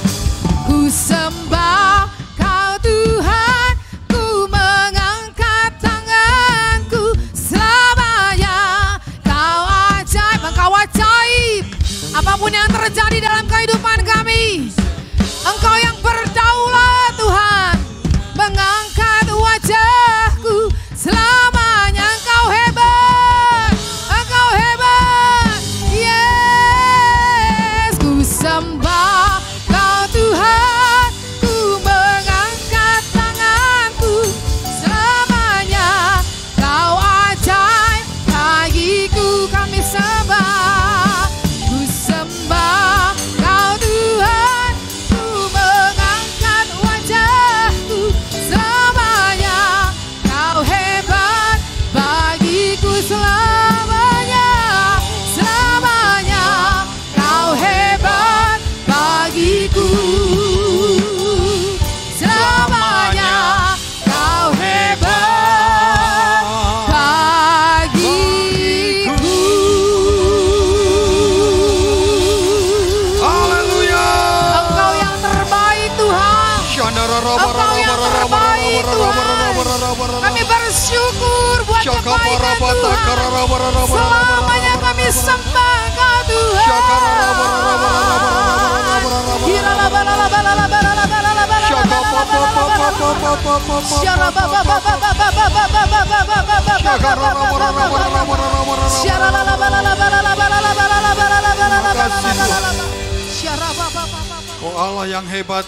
Ku sembah Kau Tuhan, ku mengangkat tanganku selamanya. Kau ajaib, Engkau ajaib. Apapun yang terjadi dalam kehidupan kami, Engkau yang berdaulat Tuhan. Mengangkat wajahku selamanya, Engkau hebat, Engkau hebat. Yes, ku sembah Kau Tuhan, ku mengangkat tanganku selamanya. Kau ajaib, bagiku kami sembah. Ku sembah Kau Tuhan, ku mengangkat wajahku selamanya. Kau hebat, bagiku selamanya, selamanya. Kau hebat, bagiku selamanya. Kau hebat, bagiku. Haleluya. Engkau yang terbaik Tuhan, Engkau yang terbaik Tuhan. Kami bersyukur buat kebaikan Tuhan. Selamanya kami sembah Engkau Tuhan. Oh Allah yang hebat,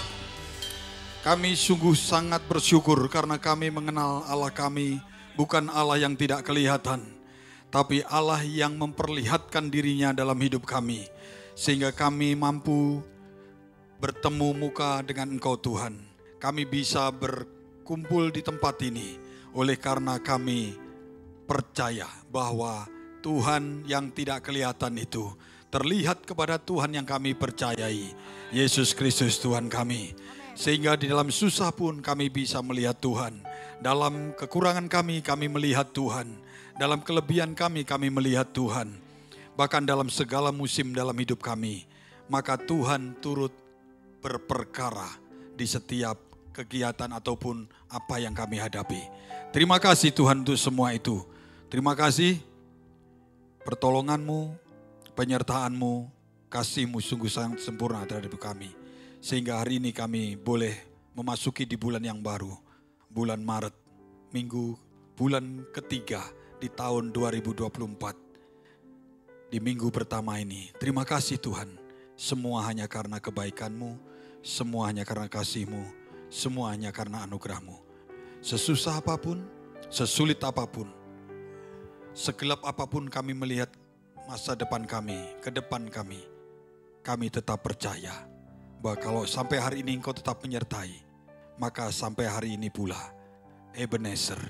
kami sungguh sangat bersyukur karena kami mengenal Allah kami bukan Allah yang tidak kelihatan, tapi Allah yang memperlihatkan dirinya dalam hidup kami, sehingga kami mampu bertemu muka dengan Engkau Tuhan. Kami bisa berkumpul di tempat ini oleh karena kami percaya bahwa Tuhan yang tidak kelihatan itu terlihat kepada Tuhan yang kami percayai, Yesus Kristus Tuhan kami. Sehingga di dalam susah pun kami bisa melihat Tuhan. Dalam kekurangan kami melihat Tuhan. Dalam kelebihan kami melihat Tuhan. Bahkan dalam segala musim dalam hidup kami, maka Tuhan turut berperkara di setiap kegiatan ataupun apa yang kami hadapi. Terima kasih Tuhan untuk semua itu. Terima kasih pertolongan-Mu, penyertaan-Mu, kasih-Mu sungguh sangat sempurna terhadap kami. Sehingga hari ini kami boleh memasuki di bulan yang baru, bulan Maret, bulan ketiga di tahun 2024. Di minggu pertama ini, terima kasih Tuhan. Semua hanya karena kebaikan-Mu, semua hanya karena kasih-Mu, semua hanya karena anugerah-Mu. Sesusah apapun, sesulit apapun, segelap apapun kami melihat masa depan kami, ke depan kami tetap percaya bahwa kalau sampai hari ini Engkau tetap menyertai, maka sampai hari ini pula, Ebenezer,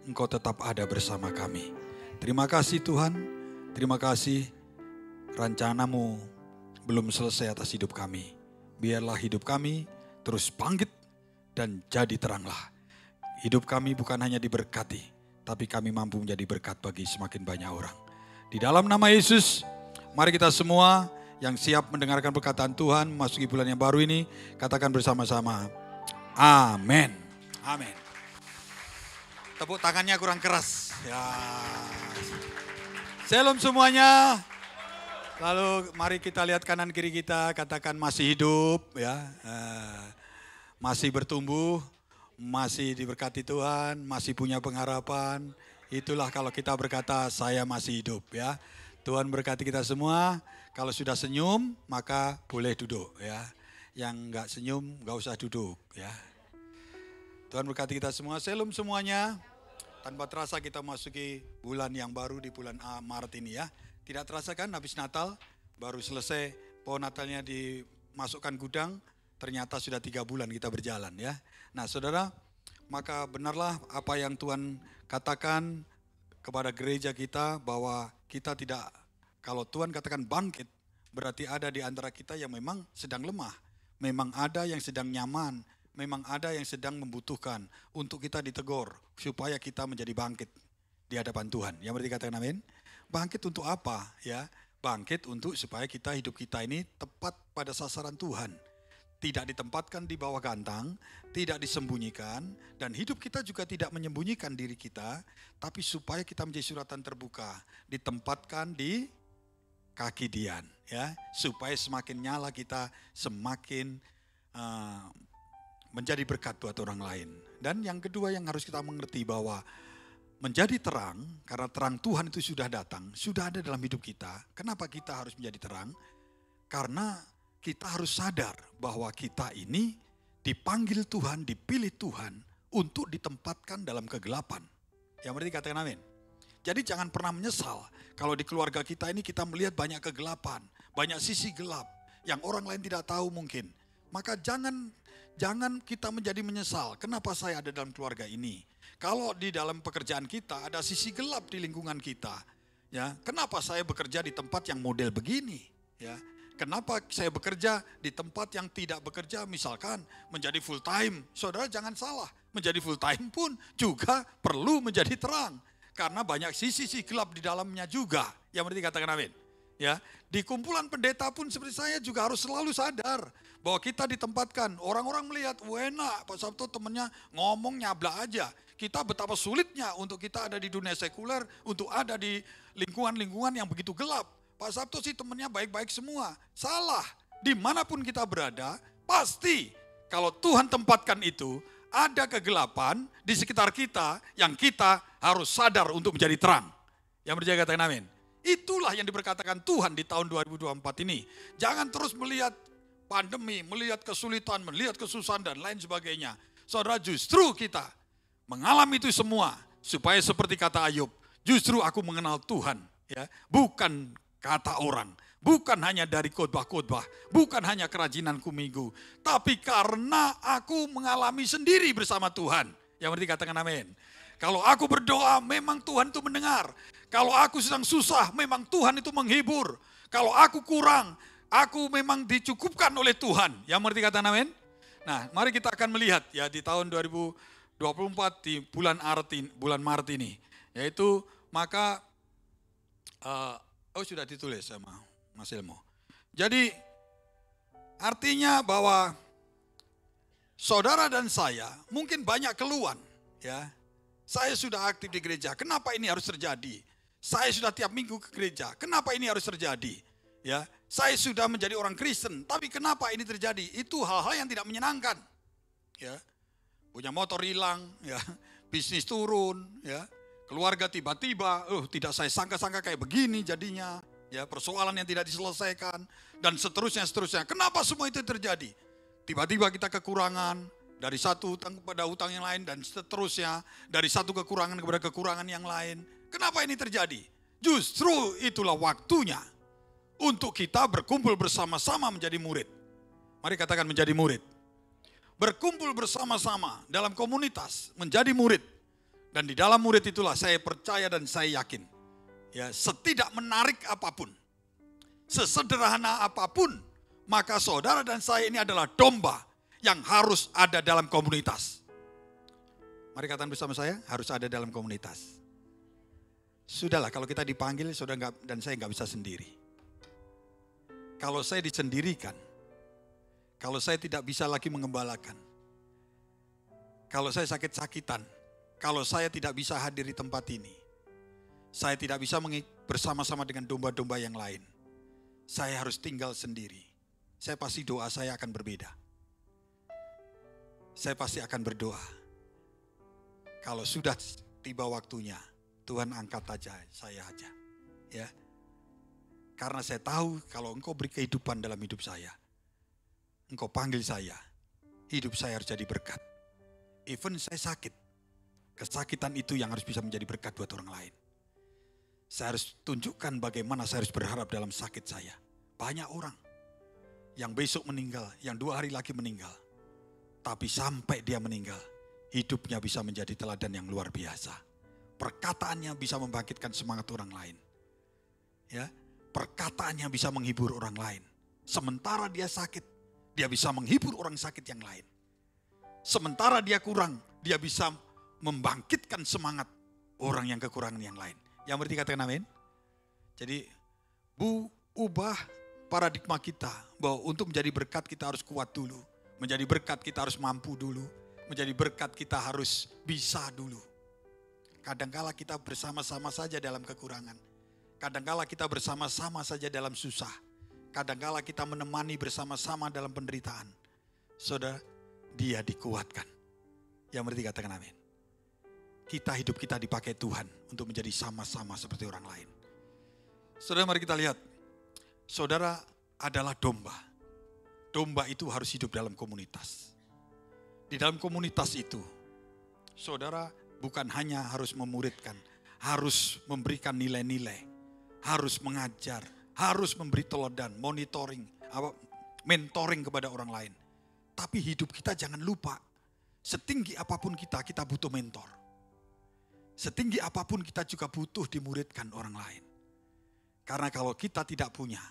Engkau tetap ada bersama kami. Terima kasih Tuhan, terima kasih. Rencana-Mu belum selesai atas hidup kami. Biarlah hidup kami terus bangkit dan jadi teranglah. Hidup kami bukan hanya diberkati, tapi kami mampu menjadi berkat bagi semakin banyak orang. Di dalam nama Yesus, mari kita semua yang siap mendengarkan perkataan Tuhan memasuki bulan yang baru ini, katakan bersama-sama, amin. Amin. Tepuk tangannya kurang keras. Ya. Shalom semuanya. Lalu mari kita lihat kanan kiri kita, katakan masih hidup, ya, masih bertumbuh, masih diberkati Tuhan, masih punya pengharapan. Itulah kalau kita berkata saya masih hidup, ya. Tuhan berkati kita semua. Kalau sudah senyum maka boleh duduk, ya. Yang enggak senyum enggak usah duduk, ya. Tuhan berkati kita semua. Shalom semuanya. Tanpa terasa kita masuki bulan yang baru di bulan Maret ini, ya. Tidak terasa kan habis Natal, baru selesai pohon Natalnya dimasukkan gudang, ternyata sudah 3 bulan kita berjalan, ya. Nah saudara, maka benarlah apa yang Tuhan katakan kepada gereja kita bahwa kita tidak, kalau Tuhan katakan bangkit, berarti ada di antara kita yang memang sedang lemah. Memang ada yang sedang nyaman, memang ada yang sedang membutuhkan untuk kita ditegur supaya kita menjadi bangkit di hadapan Tuhan. Yang berarti katakan amin. Bangkit untuk apa? Ya, bangkit untuk supaya hidup kita ini tepat pada sasaran Tuhan. Tidak ditempatkan di bawah gantang, tidak disembunyikan, dan hidup kita juga tidak menyembunyikan diri kita, tapi supaya kita menjadi suratan terbuka, ditempatkan di kaki Dian, ya, supaya semakin nyala kita, semakin menjadi berkat buat orang lain. Dan yang kedua yang harus kita mengerti bahwa menjadi terang, karena terang Tuhan itu sudah datang, sudah ada dalam hidup kita. Kenapa kita harus menjadi terang? Karena kita harus sadar bahwa kita ini dipanggil Tuhan, dipilih Tuhan untuk ditempatkan dalam kegelapan. Yang berarti katakan amin. Jadi jangan pernah menyesal kalau di keluarga kita ini kita melihat banyak kegelapan, banyak sisi gelap yang orang lain tidak tahu mungkin. Maka jangan kita menjadi menyesal, kenapa saya ada dalam keluarga ini? Kalau di dalam pekerjaan kita ada sisi gelap di lingkungan kita, ya, kenapa saya bekerja di tempat yang model begini? Ya, kenapa saya bekerja di tempat yang tidak bekerja, misalkan menjadi full time? Saudara jangan salah, menjadi full time pun juga perlu menjadi terang, karena banyak sisi gelap di dalamnya juga. Yang berarti katakan amin. Ya, di kumpulan pendeta pun seperti saya juga harus selalu sadar bahwa kita ditempatkan. Orang-orang melihat, enak Pak Sabto temannya ngomong nyabla aja. Kita betapa sulitnya untuk kita ada di dunia sekuler, untuk ada di lingkungan-lingkungan yang begitu gelap. Pak Sabto sih temannya baik-baik semua. Salah, dimanapun kita berada, pasti kalau Tuhan tempatkan itu, ada kegelapan di sekitar kita yang kita harus sadar untuk menjadi terang. Yang berjaga katakan amin. Itulah yang diberkatakan Tuhan di tahun 2024 ini. Jangan terus melihat pandemi, melihat kesulitan, melihat kesusahan dan lain sebagainya. Saudara, justru kita mengalami itu semua supaya seperti kata Ayub, justru aku mengenal Tuhan, ya, bukan kata orang, bukan hanya dari khotbah-khotbah, bukan hanya kerajinanku minggu, tapi karena aku mengalami sendiri bersama Tuhan. Yang berarti katakan amin. Kalau aku berdoa, memang Tuhan itu mendengar. Kalau aku sedang susah, memang Tuhan itu menghibur. Kalau aku kurang, aku memang dicukupkan oleh Tuhan. Yang berarti katakan amin. Nah, mari kita akan melihat ya di tahun 2024 di bulan Maret ini, yaitu maka sudah ditulis sama Mas Ilmo. Jadi artinya bahwa saudara dan saya mungkin banyak keluhan, ya. Saya sudah aktif di gereja, kenapa ini harus terjadi? Saya sudah tiap minggu ke gereja, kenapa ini harus terjadi? Ya, saya sudah menjadi orang Kristen, tapi kenapa ini terjadi? Itu hal-hal yang tidak menyenangkan. Ya, punya motor hilang, ya, bisnis turun, ya, keluarga tiba-tiba, tidak saya sangka-sangka kayak begini jadinya, ya, persoalan yang tidak diselesaikan dan seterusnya. Kenapa semua itu terjadi? Tiba-tiba kita kekurangan dari satu hutang kepada hutang yang lain dan seterusnya, dari satu kekurangan kepada kekurangan yang lain. Kenapa ini terjadi? Justru itulah waktunya untuk kita berkumpul bersama-sama menjadi murid. Mari katakan menjadi murid. Berkumpul bersama-sama dalam komunitas, menjadi murid. Dan di dalam murid itulah saya percaya dan saya yakin, ya, setidak menarik apapun, sesederhana apapun, maka saudara dan saya ini adalah domba yang harus ada dalam komunitas. Mari katakan bersama saya, harus ada dalam komunitas. Sudahlah, kalau kita dipanggil, saudara dan saya nggak bisa sendiri. Kalau saya disendirikan, kalau saya tidak bisa lagi mengembalakan, kalau saya sakit-sakitan, kalau saya tidak bisa hadir di tempat ini, saya tidak bisa bersama-sama dengan domba-domba yang lain, saya harus tinggal sendiri. Saya pasti doa saya akan berbeda. Saya pasti akan berdoa. Kalau sudah tiba waktunya, Tuhan angkat aja saya aja. Ya. Karena saya tahu kalau Engkau beri kehidupan dalam hidup saya, Engkau panggil saya, hidup saya harus jadi berkat. Even saya sakit, kesakitan itu yang harus bisa menjadi berkat buat orang lain. Saya harus tunjukkan bagaimana saya harus berharap dalam sakit saya. Banyak orang yang besok meninggal, yang 2 hari lagi meninggal. Tapi sampai dia meninggal, hidupnya bisa menjadi teladan yang luar biasa. Perkataannya bisa membangkitkan semangat orang lain. Ya, perkataannya bisa menghibur orang lain. Sementara dia sakit, dia bisa menghibur orang sakit yang lain. Sementara dia kurang, dia bisa membangkitkan semangat orang yang kekurangan yang lain. Yang berarti katakan amin. Jadi ubah paradigma kita bahwa untuk menjadi berkat kita harus kuat dulu. Menjadi berkat kita harus mampu dulu. Menjadi berkat kita harus bisa dulu. Kadangkala kita bersama-sama saja dalam kekurangan. Kadangkala kita bersama-sama saja dalam susah. Kadangkala kita menemani bersama-sama dalam penderitaan. Saudara, dia dikuatkan. Yang berarti katakan amin. Hidup kita dipakai Tuhan untuk menjadi sama-sama seperti orang lain. Saudara, mari kita lihat. Saudara adalah domba. Domba itu harus hidup dalam komunitas. Di dalam komunitas itu, saudara bukan hanya harus memuridkan, harus memberikan nilai-nilai, harus mengajar, harus memberi teladan, monitoring, mentoring kepada orang lain. Tapi hidup kita jangan lupa, setinggi apapun kita butuh mentor. Setinggi apapun kita juga butuh dimuridkan orang lain. Karena kalau kita tidak punya,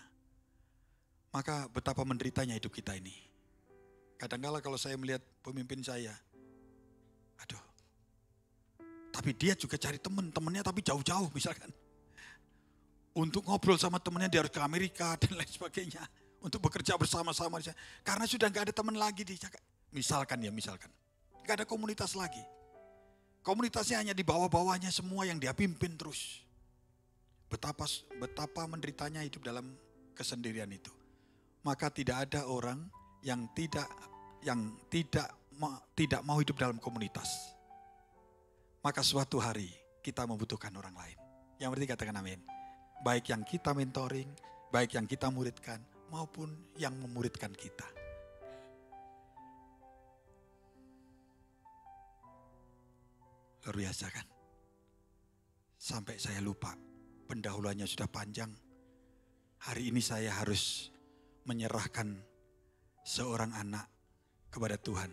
maka betapa menderitanya hidup kita ini. Kadang-kala kalau saya melihat pemimpin saya, aduh, tapi dia juga cari temannya tapi jauh-jauh misalkan. Untuk ngobrol sama temannya dia harus ke Amerika dan lain sebagainya. Untuk bekerja bersama-sama. Karena sudah gak ada teman lagi di Jakarta. Misalkan. Gak ada komunitas lagi. Komunitasnya hanya di bawah-bawahnya semua yang dia pimpin terus. Betapa menderitanya hidup dalam kesendirian itu. Maka tidak ada orang yang tidak mau hidup dalam komunitas. Maka suatu hari kita membutuhkan orang lain. Yang berarti katakan amin. Baik yang kita mentoring, baik yang kita muridkan, maupun yang memuridkan kita. Luar biasa kan? Sampai saya lupa, pendahuluannya sudah panjang. Hari ini saya harus menyerahkan seorang anak kepada Tuhan.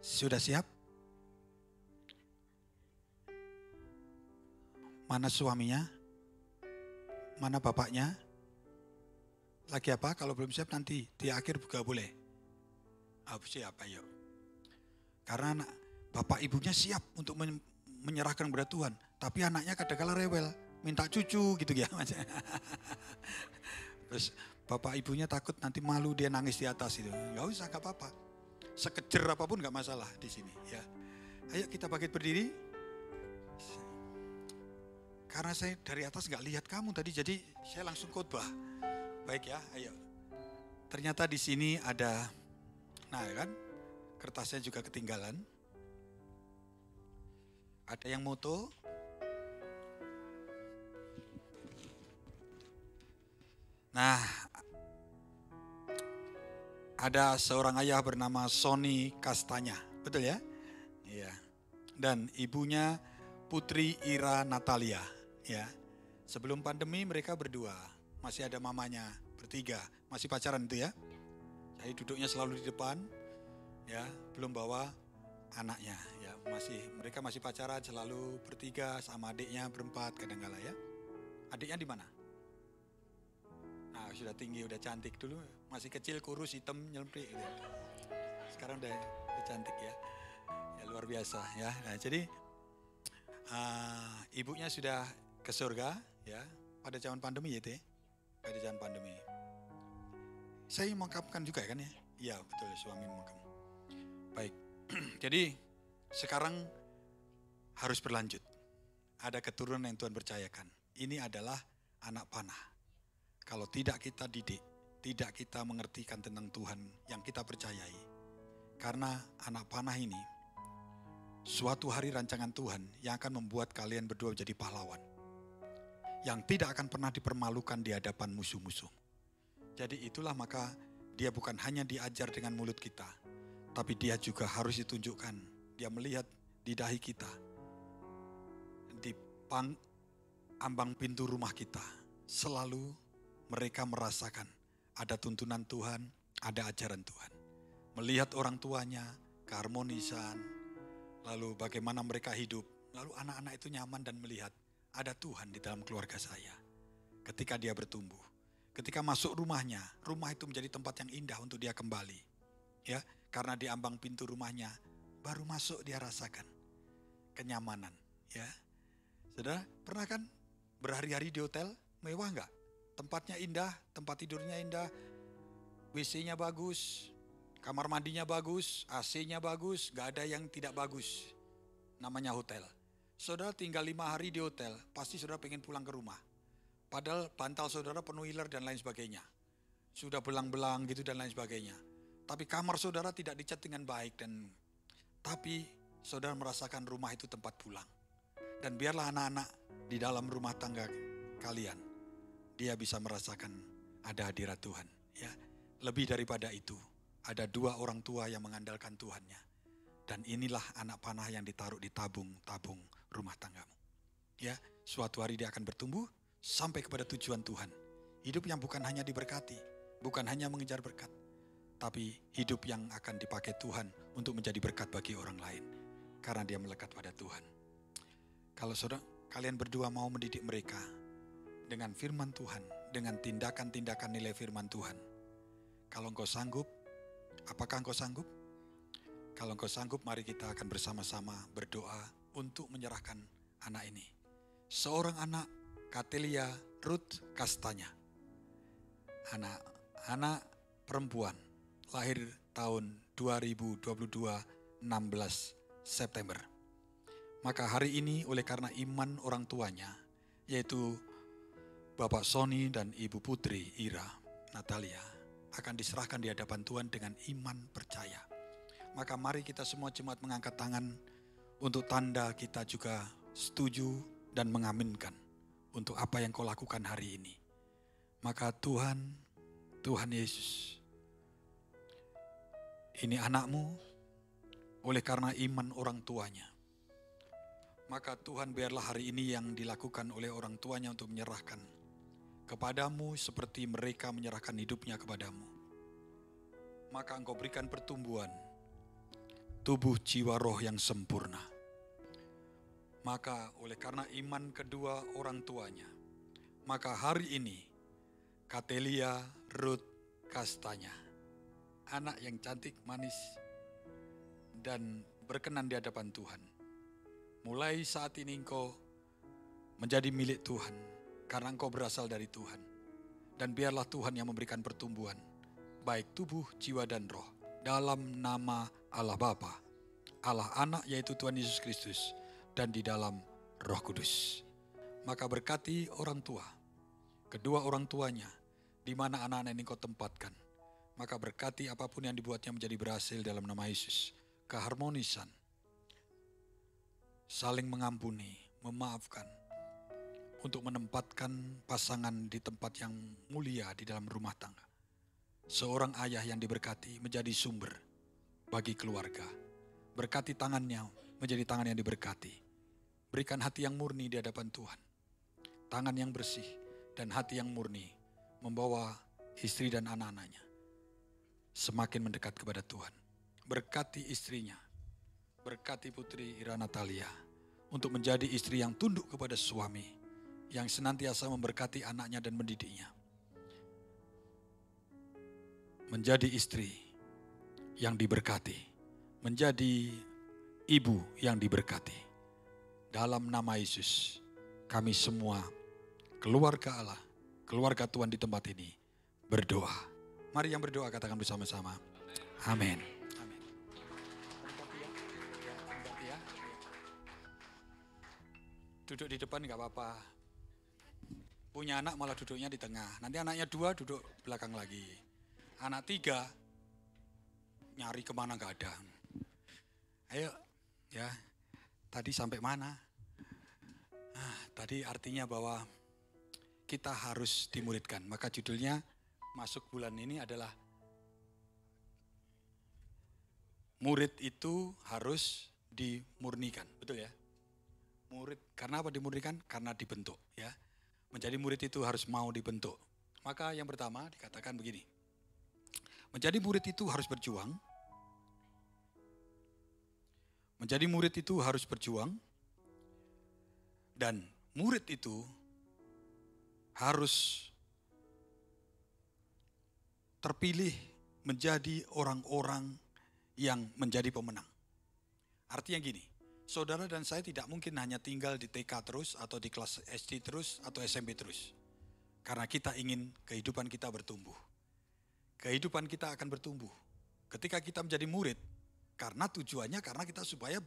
Sudah siap? Mana suaminya? Mana bapaknya? Lagi apa? Kalau belum siap nanti di akhir juga boleh. Siap, ayo. Karena bapak ibunya siap untuk menyerahkan kepada Tuhan. Tapi anaknya kadang-kala rewel. Minta cucu gitu ya. Terus bapak ibunya takut nanti malu dia nangis di atas itu. Gak usah, gak apa-apa. Sekejer apapun gak masalah di sini. Ya. Ayo kita bangkit berdiri. Karena saya dari atas gak lihat kamu tadi, jadi saya langsung khotbah. Baik ya, ayo. Ternyata di sini ada, nah kan, kertasnya juga ketinggalan. Ada yang moto. Nah, ada seorang ayah bernama Sony Kastanya, betul ya? Iya. Dan ibunya Putri Ira Natalia, ya. Sebelum pandemi mereka berdua, masih ada mamanya bertiga, masih pacaran itu ya. Saya duduknya selalu di depan, ya, belum bawa anaknya, ya. Mereka masih pacaran selalu bertiga sama adiknya berempat kadang-kala ya. Adiknya di mana? Nah, sudah tinggi, udah cantik dulu, masih kecil, kurus, hitam, nyelemprik gitu. Sekarang udah cantik ya. Ya luar biasa ya. Nah, jadi ibunya sudah ke surga ya pada zaman pandemi ya itu ya. Pada zaman pandemi. Saya mengungkapkan juga kan ya. Iya betul, suami mengungkap. Baik. Jadi sekarang harus berlanjut. Ada keturunan yang Tuhan percayakan. Ini adalah anak panah. Kalau tidak kita didik, tidak kita mengertikan tentang Tuhan yang kita percayai. Karena anak panah ini, suatu hari rancangan Tuhan yang akan membuat kalian berdua menjadi pahlawan. Yang tidak akan pernah dipermalukan di hadapan musuh-musuh. Jadi itulah maka dia bukan hanya diajar dengan mulut kita. Tapi dia juga harus ditunjukkan. Dia melihat di dahi kita. Di ambang pintu rumah kita. Selalu mereka merasakan ada tuntunan Tuhan, ada ajaran Tuhan. Melihat orang tuanya, keharmonisan, lalu bagaimana mereka hidup. Lalu anak-anak itu nyaman dan melihat ada Tuhan di dalam keluarga saya. ketika dia bertumbuh. Ketika masuk rumahnya, rumah itu menjadi tempat yang indah untuk dia kembali. Ya, karena di ambang pintu rumahnya baru masuk dia rasakan kenyamanan, ya. Saudara, pernah kan berhari-hari di hotel? Mewah enggak? Tempatnya indah, tempat tidurnya indah, WC-nya bagus, kamar mandinya bagus, AC-nya bagus, gak ada yang tidak bagus. Namanya hotel. Saudara tinggal 5 hari di hotel, pasti saudara pengen pulang ke rumah. Padahal bantal saudara penuh iler dan lain sebagainya. Sudah belang-belang gitu dan lain sebagainya. Tapi kamar saudara tidak dicat dengan baik tapi saudara merasakan rumah itu tempat pulang. Dan biarlah anak-anak di dalam rumah tangga kalian, dia bisa merasakan ada hadirat Tuhan. Ya, lebih daripada itu, ada 2 orang tua yang mengandalkan Tuhannya. Dan inilah anak panah yang ditaruh di tabung-tabung rumah tanggamu. Ya, suatu hari dia akan bertumbuh sampai kepada tujuan Tuhan. Hidup yang bukan hanya diberkati, bukan hanya mengejar berkat, tapi hidup yang akan dipakai Tuhan untuk menjadi berkat bagi orang lain. Karena dia melekat pada Tuhan. Kalau saudara, kalian berdua mau mendidik mereka dengan firman Tuhan, dengan tindakan-tindakan nilai firman Tuhan. Kalau engkau sanggup, apakah engkau sanggup? Kalau engkau sanggup, mari kita akan bersama-sama berdoa untuk menyerahkan anak ini. Seorang anak, Katelia Ruth Kastanya. Anak perempuan, lahir tahun 2022, 16 September. Maka hari ini oleh karena iman orang tuanya, yaitu Bapak Sony dan Ibu Putri Ira Natalia, akan diserahkan di hadapan Tuhan dengan iman percaya. Maka mari kita semua jemaat mengangkat tangan untuk tanda kita juga setuju dan mengaminkan untuk apa yang kau lakukan hari ini. Maka Tuhan Yesus, ini anakmu oleh karena iman orang tuanya. Maka Tuhan biarlah hari ini yang dilakukan oleh orang tuanya untuk menyerahkan kepadamu seperti mereka menyerahkan hidupnya kepadamu. Maka engkau berikan pertumbuhan tubuh jiwa roh yang sempurna. Maka oleh karena iman kedua orang tuanya, maka hari ini Katelia Ruth Kastanya, anak yang cantik, manis, dan berkenan di hadapan Tuhan. Mulai saat ini engkau menjadi milik Tuhan karena engkau berasal dari Tuhan. Dan biarlah Tuhan yang memberikan pertumbuhan, baik tubuh, jiwa, dan roh. Dalam nama Allah Bapa, Allah Anak yaitu Tuhan Yesus Kristus, dan di dalam Roh Kudus. Maka berkati orang tua, kedua orang tuanya, di mana anak-anak ini kau tempatkan. Maka berkati apapun yang dibuatnya menjadi berhasil dalam nama Yesus. Keharmonisan, saling mengampuni, memaafkan, untuk menempatkan pasangan di tempat yang mulia di dalam rumah tangga. Seorang ayah yang diberkati menjadi sumber bagi keluarga. Berkati tangannya menjadi tangan yang diberkati. Berikan hati yang murni di hadapan Tuhan. Tangan yang bersih dan hati yang murni membawa istri dan anak-anaknya semakin mendekat kepada Tuhan. Berkati istrinya, berkati Putri Ira Natalia untuk menjadi istri yang tunduk kepada suami, yang senantiasa memberkati anaknya dan mendidiknya. Menjadi istri yang diberkati, menjadi ibu yang diberkati. Dalam nama Yesus, kami semua, keluarga Allah, keluarga Tuhan di tempat ini, berdoa. Mari yang berdoa katakan bersama-sama. Amin. Duduk di depan gak apa-apa. Punya anak malah duduknya di tengah. Nanti anaknya 2 duduk belakang lagi. Anak 3 nyari kemana gak ada. Ayo ya, tadi sampai mana? Tadi artinya bahwa kita harus dimuridkan. Maka judulnya masuk bulan ini adalah murid itu harus dimurnikan. Betul ya? Murid, karena apa dimurnikan? Karena dibentuk ya. Menjadi murid itu harus mau dibentuk. Maka yang pertama dikatakan begini. Menjadi murid itu harus berjuang. Menjadi murid itu harus berjuang. Dan murid itu harus terpilih menjadi orang-orang yang menjadi pemenang. Artinya gini, saudara dan saya tidak mungkin hanya tinggal di TK terus, atau di kelas SD terus, atau SMP terus. Karena kita ingin kehidupan kita bertumbuh. Kehidupan kita akan bertumbuh ketika kita menjadi murid. Karena tujuannya karena kita supaya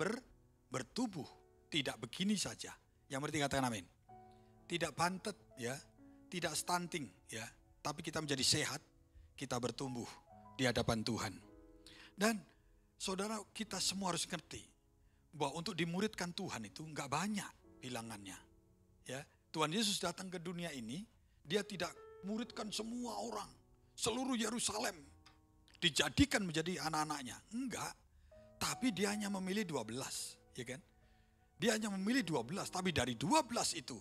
bertumbuh. Tidak begini saja. Yang berarti katakan amin. Tidak bantet ya, tidak stunting ya, tapi kita menjadi sehat, kita bertumbuh di hadapan Tuhan. Dan saudara, kita semua harus ngerti bahwa untuk dimuridkan Tuhan itu enggak banyak bilangannya. Ya, Tuhan Yesus datang ke dunia ini, dia tidak muridkan semua orang, seluruh Yerusalem dijadikan menjadi anak-anaknya. Enggak. Tapi dia hanya memilih 12, ya kan? Dia hanya memilih 12, tapi dari 12 itu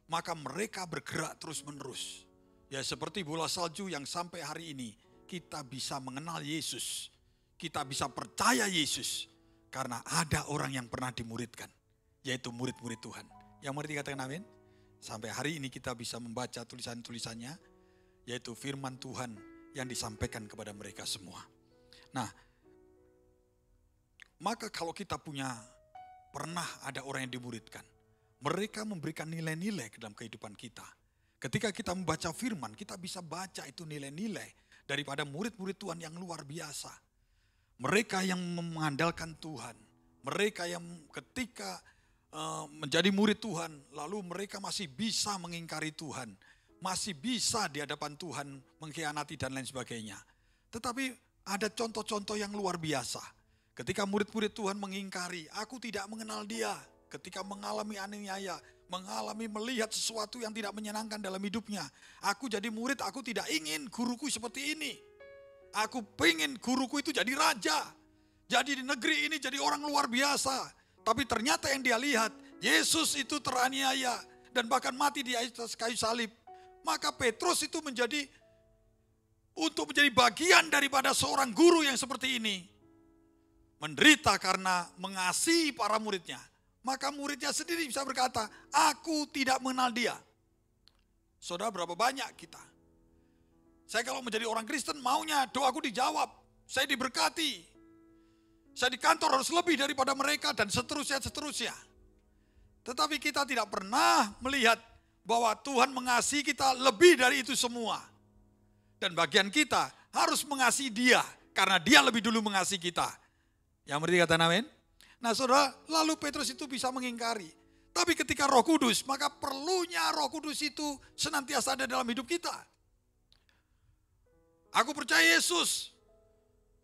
maka mereka bergerak terus-menerus. Ya, seperti bola salju yang sampai hari ini kita bisa mengenal Yesus. Kita bisa percaya Yesus karena ada orang yang pernah dimuridkan, yaitu murid-murid Tuhan. Yang mengerti katakan amin? Sampai hari ini kita bisa membaca tulisan-tulisannya, yaitu firman Tuhan yang disampaikan kepada mereka semua. Nah, maka kalau kita pernah ada orang yang dimuridkan, mereka memberikan nilai-nilai ke dalam kehidupan kita. Ketika kita membaca firman, kita bisa baca itu nilai-nilai daripada murid-murid Tuhan yang luar biasa. Mereka yang mengandalkan Tuhan, mereka yang ketika menjadi murid Tuhan, lalu mereka masih bisa mengingkari Tuhan, masih bisa di hadapan Tuhan mengkhianati dan lain sebagainya. Tetapi ada contoh-contoh yang luar biasa. Ketika murid-murid Tuhan mengingkari, aku tidak mengenal dia. Ketika mengalami aniaya, mengalami melihat sesuatu yang tidak menyenangkan dalam hidupnya. Aku jadi murid, aku tidak ingin guruku seperti ini. Aku pengen guruku itu jadi raja. Jadi di negeri ini jadi orang luar biasa. Tapi ternyata yang dia lihat, Yesus itu teraniaya dan bahkan mati di atas kayu salib. Maka Petrus itu menjadi bagian daripada seorang guru yang seperti ini. Menderita karena mengasihi para muridnya. Maka muridnya sendiri bisa berkata, aku tidak mengenal dia. Saudara, berapa banyak kita? Saya kalau menjadi orang Kristen maunya doaku dijawab. Saya diberkati. Saya di kantor harus lebih daripada mereka dan seterusnya. Tetapi kita tidak pernah melihat bahwa Tuhan mengasihi kita lebih dari itu semua. Dan bagian kita harus mengasihi dia karena dia lebih dulu mengasihi kita. Yang berarti kata amin. Nah saudara, lalu Petrus itu bisa mengingkari. Tapi ketika Roh Kudus, maka perlunya Roh Kudus itu senantiasa ada dalam hidup kita. Aku percaya Yesus.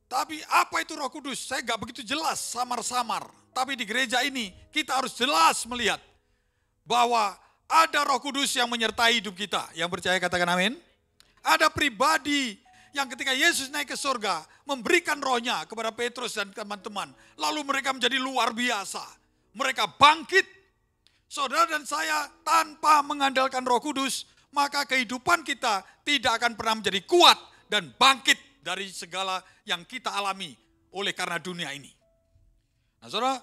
Tapi apa itu Roh Kudus? Saya gak begitu jelas, samar-samar. Tapi di gereja ini kita harus jelas melihat bahwa ada Roh Kudus yang menyertai hidup kita. Yang percaya katakan amin. Ada pribadi yang ketika Yesus naik ke surga, memberikan rohnya kepada Petrus dan teman-teman. Lalu mereka menjadi luar biasa. Mereka bangkit. Saudara dan saya tanpa mengandalkan Roh Kudus, maka kehidupan kita tidak akan pernah menjadi kuat dan bangkit dari segala yang kita alami oleh karena dunia ini. Nah saudara,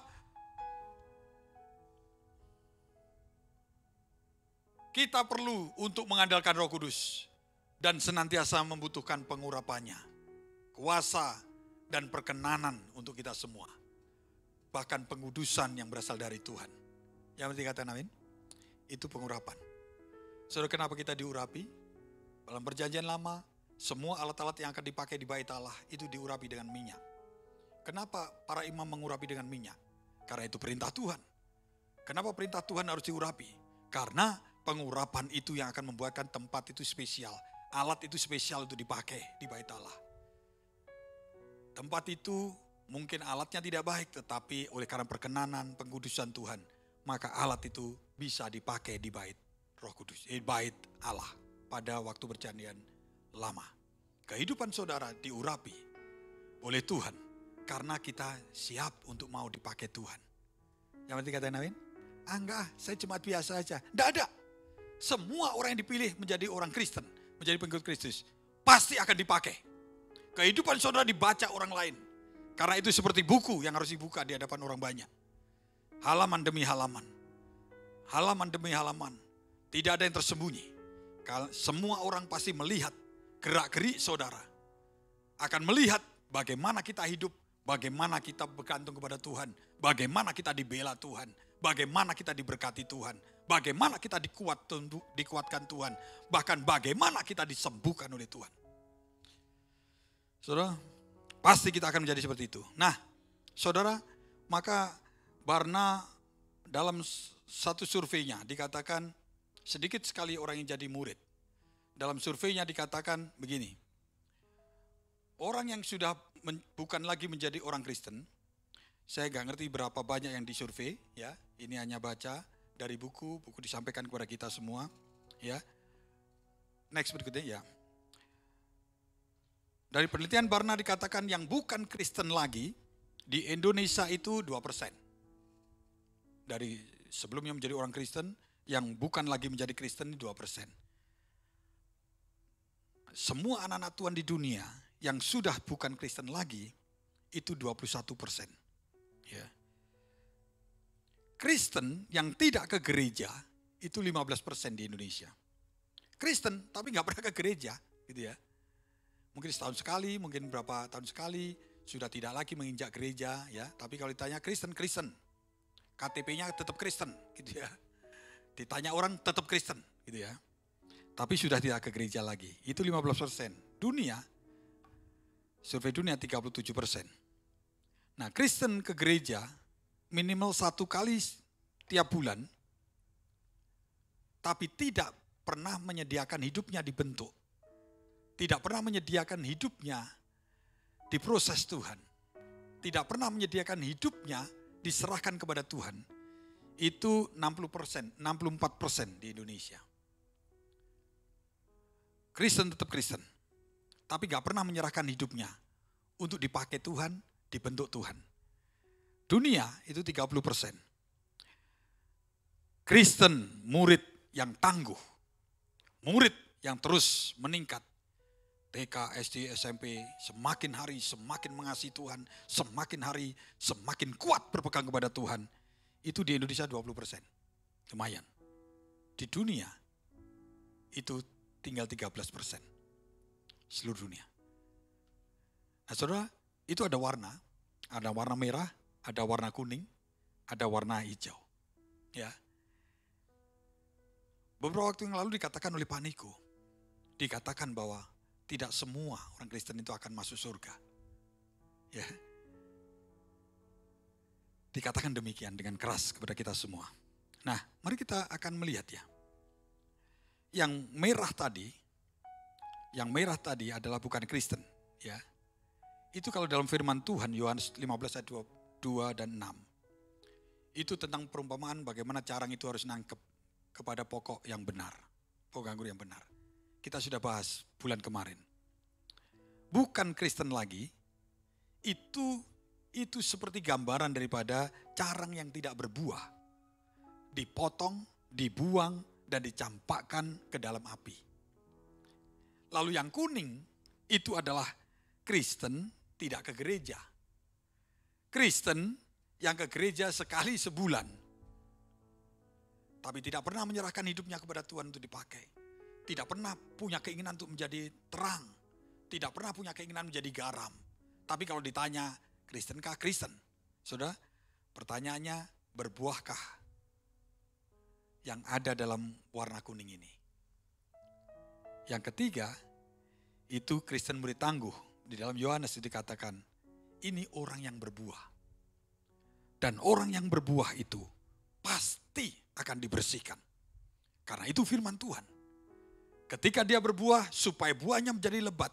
kita perlu untuk mengandalkan Roh Kudus. Dan senantiasa membutuhkan pengurapannya, kuasa dan perkenanan untuk kita semua. Bahkan pengudusan yang berasal dari Tuhan. Yang penting kata amin, itu pengurapan. Saudara, kenapa kita diurapi? Dalam perjanjian lama, semua alat-alat yang akan dipakai di bait Allah itu diurapi dengan minyak. Kenapa para imam mengurapi dengan minyak? Karena itu perintah Tuhan. Kenapa perintah Tuhan harus diurapi? Karena pengurapan itu yang akan membuatkan tempat itu spesial. Alat itu spesial untuk dipakai di bait Allah. Tempat itu mungkin alatnya tidak baik, tetapi oleh karena perkenanan, pengudusan Tuhan, maka alat itu bisa dipakai di bait Roh Kudus, bait Allah pada waktu perjanjian lama. Kehidupan saudara diurapi oleh Tuhan karena kita siap untuk mau dipakai Tuhan. Yang penting katakan amin. Enggak, saya cuma biasa aja. Enggak ada. Semua orang yang dipilih menjadi orang Kristen, menjadi pengikut Kristus, pasti akan dipakai. Kehidupan saudara dibaca orang lain. Karena itu seperti buku yang harus dibuka di hadapan orang banyak. Halaman demi halaman. Halaman demi halaman. Tidak ada yang tersembunyi. semua orang pasti melihat gerak-gerik saudara. Akan melihat bagaimana kita hidup, bagaimana kita bergantung kepada Tuhan, bagaimana kita dibela Tuhan, bagaimana kita diberkati Tuhan, bagaimana kita dikuatkan Tuhan, bahkan bagaimana kita disembuhkan oleh Tuhan. Saudara, pasti kita akan menjadi seperti itu. Nah, saudara, maka Barna dalam satu surveinya dikatakan sedikit sekali orang yang jadi murid. Dalam surveinya dikatakan begini, orang yang sudah bukan lagi menjadi orang Kristen, saya gak ngerti berapa banyak yang disurvei, ya. Ini hanya baca dari buku disampaikan kepada kita semua, ya. Next berikutnya, ya. Dari penelitian Barna dikatakan yang bukan Kristen lagi di Indonesia itu 2%. Dari sebelumnya menjadi orang Kristen, yang bukan lagi menjadi Kristen 2%. Semua anak-anak Tuhan di dunia yang sudah bukan Kristen lagi itu 21%. Ya. Kristen yang tidak ke gereja itu 15% di Indonesia. Kristen tapi nggak pernah ke gereja, gitu ya. Mungkin setahun sekali, mungkin berapa tahun sekali sudah tidak lagi menginjak gereja, ya. Tapi kalau ditanya Kristen, KTP-nya tetap Kristen, gitu ya. Ditanya orang tetap Kristen, gitu ya. Tapi sudah tidak ke gereja lagi. Itu 15%. Dunia, survei dunia 37%. Nah, Kristen ke gereja minimal 1 kali tiap bulan, tapi tidak pernah menyediakan hidupnya dibentuk. Tidak pernah menyediakan hidupnya diproses Tuhan. Tidak pernah menyediakan hidupnya diserahkan kepada Tuhan. Itu 60%, 64% di Indonesia. Kristen tetap Kristen, tapi gak pernah menyerahkan hidupnya untuk dipakai Tuhan, dibentuk Tuhan. Dunia itu 30%. Kristen murid yang tangguh, murid yang terus meningkat. TK, SD, SMP, semakin hari semakin mengasihi Tuhan, semakin hari semakin kuat berpegang kepada Tuhan. Itu di Indonesia 20%. Lumayan. Di dunia itu tinggal 13%. Seluruh dunia. Nah saudara, itu ada warna merah, ada warna kuning, ada warna hijau. Ya. Beberapa waktu yang lalu dikatakan oleh Pak Niko, dikatakan bahwa tidak semua orang Kristen itu akan masuk surga. Ya. Dikatakan demikian dengan keras kepada kita semua. Nah, mari kita akan melihat ya. Yang merah tadi adalah bukan Kristen, ya. Itu kalau dalam firman Tuhan Yohanes 15 ayat 2 dan 6. Itu tentang perumpamaan bagaimana carang itu harus nangkep kepada pokok yang benar, pokok anggur yang benar. Kita sudah bahas bulan kemarin. Bukan Kristen lagi, itu seperti gambaran daripada carang yang tidak berbuah. Dipotong, dibuang, dan dicampakkan ke dalam api. Lalu yang kuning, itu adalah Kristen tidak ke gereja. Kristen yang ke gereja sekali sebulan. Tapi tidak pernah menyerahkan hidupnya kepada Tuhan untuk dipakai. Tidak pernah punya keinginan untuk menjadi terang. Tidak pernah punya keinginan menjadi garam. Tapi kalau ditanya, Kristenkah? Kristen. Saudara, pertanyaannya, berbuahkah yang ada dalam warna kuning ini? Yang ketiga, itu Kristen murid tangguh. Di dalam Yohanes itu dikatakan, ini orang yang berbuah. Dan orang yang berbuah itu pasti akan dibersihkan. Karena itu firman Tuhan. Ketika dia berbuah, supaya buahnya menjadi lebat.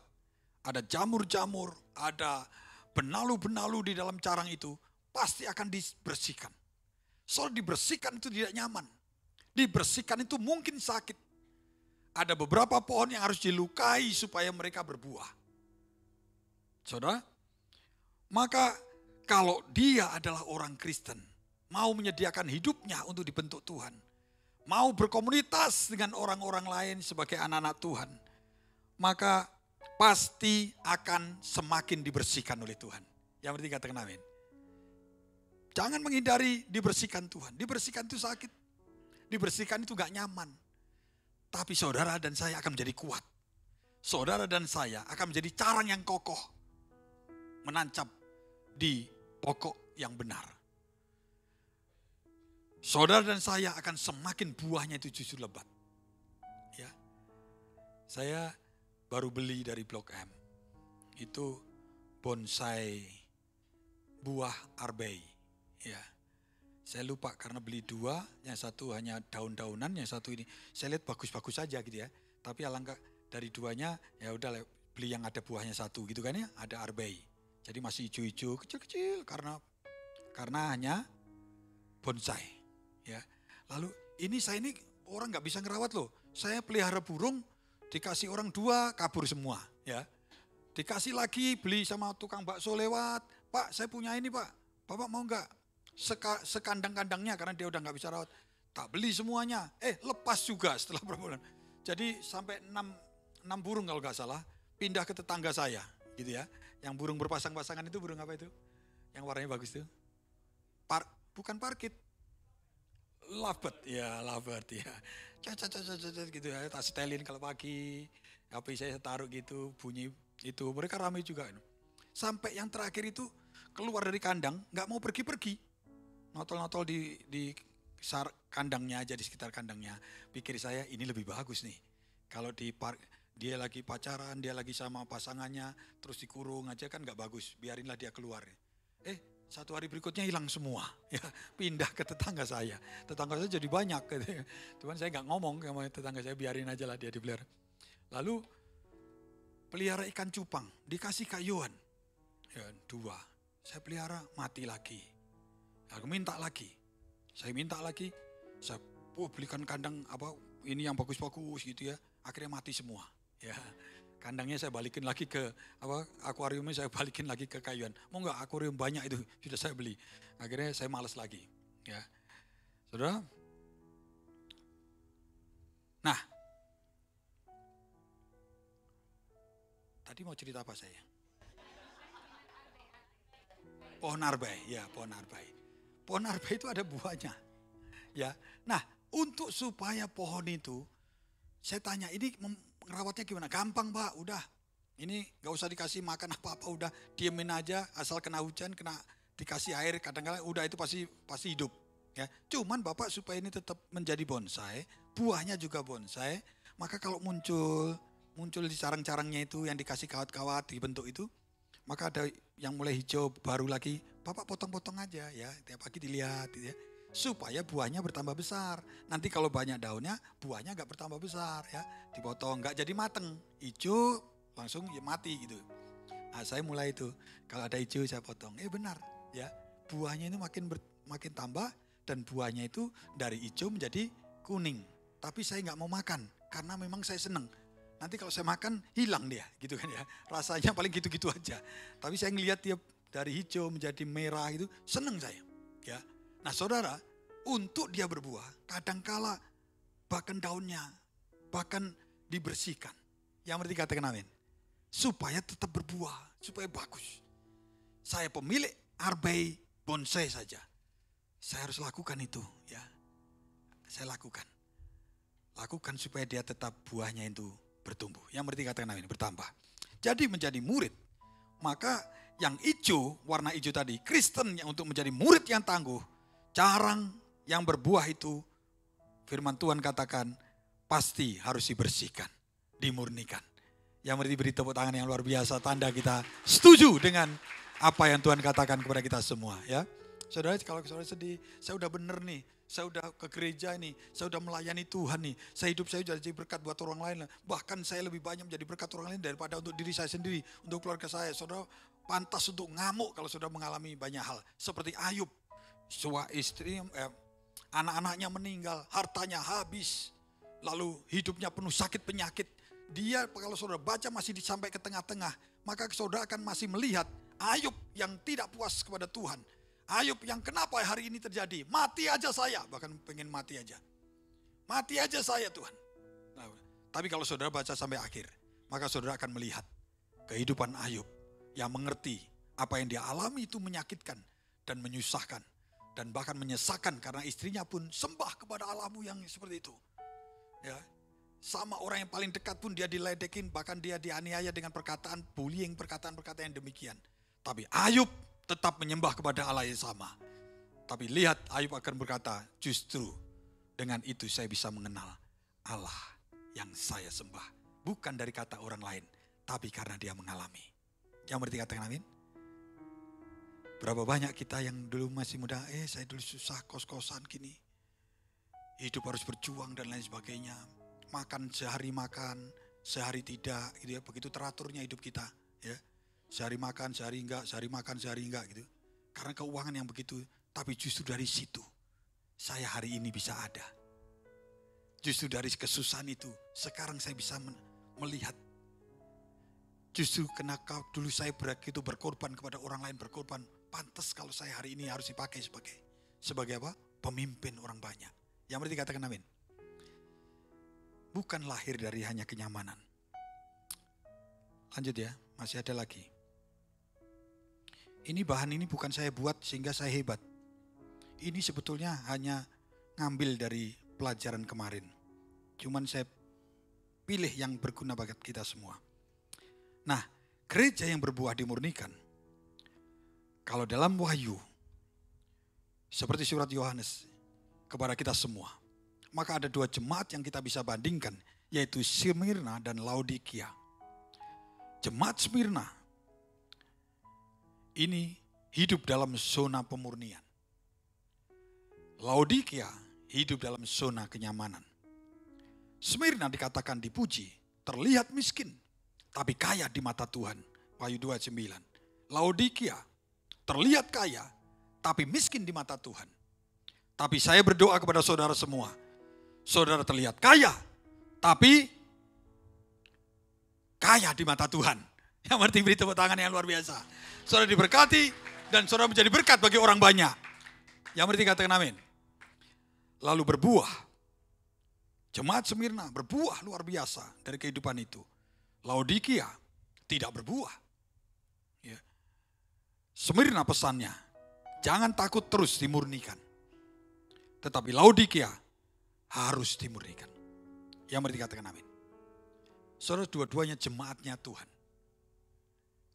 Ada jamur-jamur, ada benalu-benalu di dalam carang itu, pasti akan dibersihkan. Soal dibersihkan itu tidak nyaman. Dibersihkan itu mungkin sakit. Ada beberapa pohon yang harus dilukai supaya mereka berbuah. Saudara, maka kalau dia adalah orang Kristen, mau menyediakan hidupnya untuk dibentuk Tuhan, mau berkomunitas dengan orang-orang lain sebagai anak-anak Tuhan, maka pasti akan semakin dibersihkan oleh Tuhan. Yang berarti katakan amin. Jangan menghindari dibersihkan Tuhan. Dibersihkan itu sakit. Dibersihkan itu gak nyaman. Tetapi saudara dan saya akan menjadi kuat. Saudara dan saya akan menjadi carang yang kokoh. Menancap di pokok yang benar. Saudara dan saya akan semakin buahnya itu justru lebat. Ya. Saya baru beli dari Blok M. Itu bonsai buah arbei. Ya. Saya lupa karena beli 2, yang satu hanya daun-daunan, yang satu ini. Saya lihat bagus-bagus saja gitu ya. Tapi alangkah dari 2-nya ya udah beli yang ada buahnya 1 gitu kan ya, ada arbei. Jadi masih hijau-hijau, kecil-kecil karena hanya bonsai. Ya, lalu saya ini orang nggak bisa ngerawat loh. Saya pelihara burung, dikasih orang 2 kabur semua. Ya, dikasih lagi beli sama tukang bakso lewat. Pak, saya punya ini Pak, Bapak mau nggak? Sekandang-kandangnya karena dia udah nggak bisa rawat. Tak beli semuanya. Lepas juga setelah berapa bulan. Jadi sampai 6 burung kalau nggak salah pindah ke tetangga saya, gitu ya. Yang burung berpasang-pasangan itu burung apa itu? Yang warnanya bagus tuh? Bukan parkit. Lovebird, ya lovebird ya. Gitu ya, tak setelin kalau pagi. HP saya taruh gitu, bunyi itu. Mereka ramai juga. Sampai yang terakhir itu keluar dari kandang, nggak mau pergi-pergi. Notol-notol di kandangnya aja, di sekitar kandangnya. Pikir saya ini lebih bagus nih. Kalau dia lagi pacaran, dia lagi sama pasangannya, terus dikurung aja kan nggak bagus. Biarinlah dia keluar. 1 hari berikutnya hilang semua, ya, pindah ke tetangga saya. Tetangga saya jadi banyak, gitu. Cuman saya nggak ngomong sama tetangga saya, biarin aja lah dia dipelihara. Lalu pelihara ikan cupang, dikasih kayuan, ya, 2. Saya pelihara mati lagi. Aku minta lagi, saya belikan kandang ini yang bagus-bagus gitu ya. Akhirnya mati semua, ya. Kandangnya saya balikin lagi ke akuariumnya, saya balikin lagi ke kayuan. Mau nggak akuarium banyak itu sudah saya beli. Akhirnya saya malas lagi. Ya, saudara. Nah, tadi mau cerita apa saya? Pohon arbei, ya pohon arbei. Pohon arbei itu ada buahnya. Ya, nah untuk supaya pohon itu, saya tanya ini ngerawatnya gimana? Gampang Pak, udah. Ini gak usah dikasih makan apa-apa, udah diemin aja, asal kena hujan, dikasih air, kadang-kadang udah itu pasti hidup. Ya, cuman Bapak supaya ini tetap menjadi bonsai, buahnya juga bonsai, maka kalau muncul di carang-carangnya itu yang dikasih kawat-kawat dibentuk itu, maka ada yang mulai hijau baru lagi, Bapak potong-potong aja ya, tiap pagi dilihat ya. Supaya buahnya bertambah besar. Nanti kalau banyak daunnya, buahnya gak bertambah besar ya. Dipotong, gak jadi mateng. Hijau langsung ya mati gitu. Nah, saya mulai itu, kalau ada hijau saya potong. Benar ya, buahnya itu makin tambah dan buahnya itu dari hijau menjadi kuning. Tapi saya gak mau makan karena memang saya seneng. Nanti kalau saya makan hilang dia gitu kan ya. Rasanya paling gitu-gitu aja. Tapi saya ngelihat dia dari hijau menjadi merah itu seneng saya ya. Nah saudara, untuk dia berbuah, kadangkala bahkan daunnya, bahkan dibersihkan. Yang berarti katakan amin. Supaya tetap berbuah, supaya bagus. Saya pemilik arbei bonsai saja. Saya harus lakukan itu ya. Saya lakukan. Lakukan supaya dia tetap buahnya itu bertumbuh. Yang berarti katakan amin, bertambah. Jadi menjadi murid, maka yang hijau, warna hijau tadi, Kristen yang untuk menjadi murid yang tangguh, carang yang berbuah itu, firman Tuhan katakan, pasti harus dibersihkan, dimurnikan. Yang berarti beri tepuk tangan yang luar biasa, tanda kita setuju dengan apa yang Tuhan katakan kepada kita semua. Ya, saudara, kalau saudara sedih, saya udah bener nih, saya udah ke gereja nih, saya udah melayani Tuhan nih, hidup saya sudah jadi berkat buat orang lain. Bahkan saya lebih banyak menjadi berkat orang lain daripada untuk diri saya sendiri, untuk keluarga saya. Saudara pantas untuk ngamuk kalau saudara mengalami banyak hal. Seperti Ayub. Istri, anak-anaknya meninggal, hartanya habis, lalu hidupnya penuh sakit penyakit. Dia kalau saudara baca masih sampai ke tengah-tengah, maka saudara akan masih melihat Ayub yang tidak puas kepada Tuhan. Ayub yang kenapa hari ini terjadi? Mati aja saya, bahkan pengen mati aja. Mati aja saya Tuhan. Nah, tapi kalau saudara baca sampai akhir, maka saudara akan melihat kehidupan Ayub yang mengerti apa yang dia alami itu menyakitkan dan menyusahkan. Dan bahkan menyesakan karena istrinya pun sembah kepada Allahmu yang seperti itu. Ya, Sama orang yang paling dekat pun dia diledekin, bahkan dia dianiaya dengan perkataan bullying, perkataan-perkataan yang demikian. Tapi Ayub tetap menyembah kepada Allah yang sama. Tapi lihat, Ayub akan berkata, justru dengan itu saya bisa mengenal Allah yang saya sembah. Bukan dari kata orang lain, tapi karena dia mengalami. Yang berarti katakan amin. Berapa banyak kita yang dulu masih muda, saya dulu susah kos-kosan gini. Hidup harus berjuang dan lain sebagainya. Makan sehari makan, sehari tidak, gitu ya. Begitu teraturnya hidup kita, ya. Sehari makan, sehari enggak, sehari makan, sehari enggak, gitu. Karena keuangan yang begitu, tapi justru dari situ saya hari ini bisa ada. Justru dari kesusahan itu, sekarang saya bisa melihat. Justru karena dulu saya begitu berkorban kepada orang lain, berkorban. Pantas kalau saya hari ini harus dipakai sebagai apa? Pemimpin orang banyak. Yang berarti katakan amin. Bukan lahir dari hanya kenyamanan. Lanjut ya, masih ada lagi. Ini bahan ini bukan saya buat sehingga saya hebat. Ini sebetulnya hanya ngambil dari pelajaran kemarin. Cuman saya pilih yang berguna bagi kita semua. Nah, gereja yang berbuah dimurnikan. Kalau dalam Wahyu, seperti surat Yohanes kepada kita semua. Maka ada 2 jemaat yang kita bisa bandingkan, yaitu Smyrna dan Laodikia. Jemaat Smyrna ini hidup dalam zona pemurnian. Laodikia hidup dalam zona kenyamanan. Smyrna dikatakan dipuji, terlihat miskin, tapi kaya di mata Tuhan. Wahyu 2:9. Laodikia terlihat kaya, tapi miskin di mata Tuhan. Tapi saya berdoa kepada saudara semua. Saudara terlihat kaya, tapi kaya di mata Tuhan. Yang berarti beri tepuk tangan yang luar biasa. Saudara diberkati dan saudara menjadi berkat bagi orang banyak. Yang berarti katakan amin. Lalu berbuah. Jemaat Smyrna berbuah luar biasa dari kehidupan itu. Laodikia tidak berbuah. Ya. Smyrna pesannya, jangan takut terus dimurnikan. Tetapi Laodikia harus dimurnikan. Yang berarti katakan amin. Saudara, dua-duanya jemaatnya Tuhan.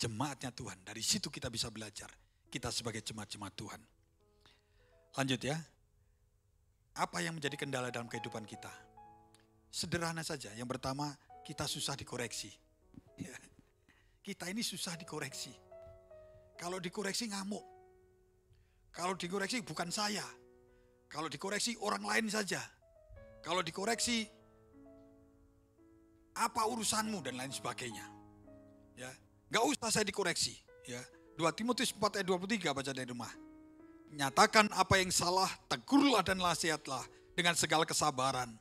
Jemaatnya Tuhan. Dari situ kita bisa belajar. Kita sebagai jemaat-jemaat Tuhan. Lanjut ya. Apa yang menjadi kendala dalam kehidupan kita? Sederhana saja. Yang pertama, kita susah dikoreksi. Kita ini susah dikoreksi. Kalau dikoreksi ngamuk. Kalau dikoreksi bukan saya. Kalau dikoreksi orang lain saja. Kalau dikoreksi, apa urusanmu dan lain sebagainya. Ya, gak usah saya dikoreksi. Ya, 2 Timotius 4 ayat 23 baca dari rumah. Nyatakan apa yang salah, tegurlah dan nasihatlah dengan segala kesabaran.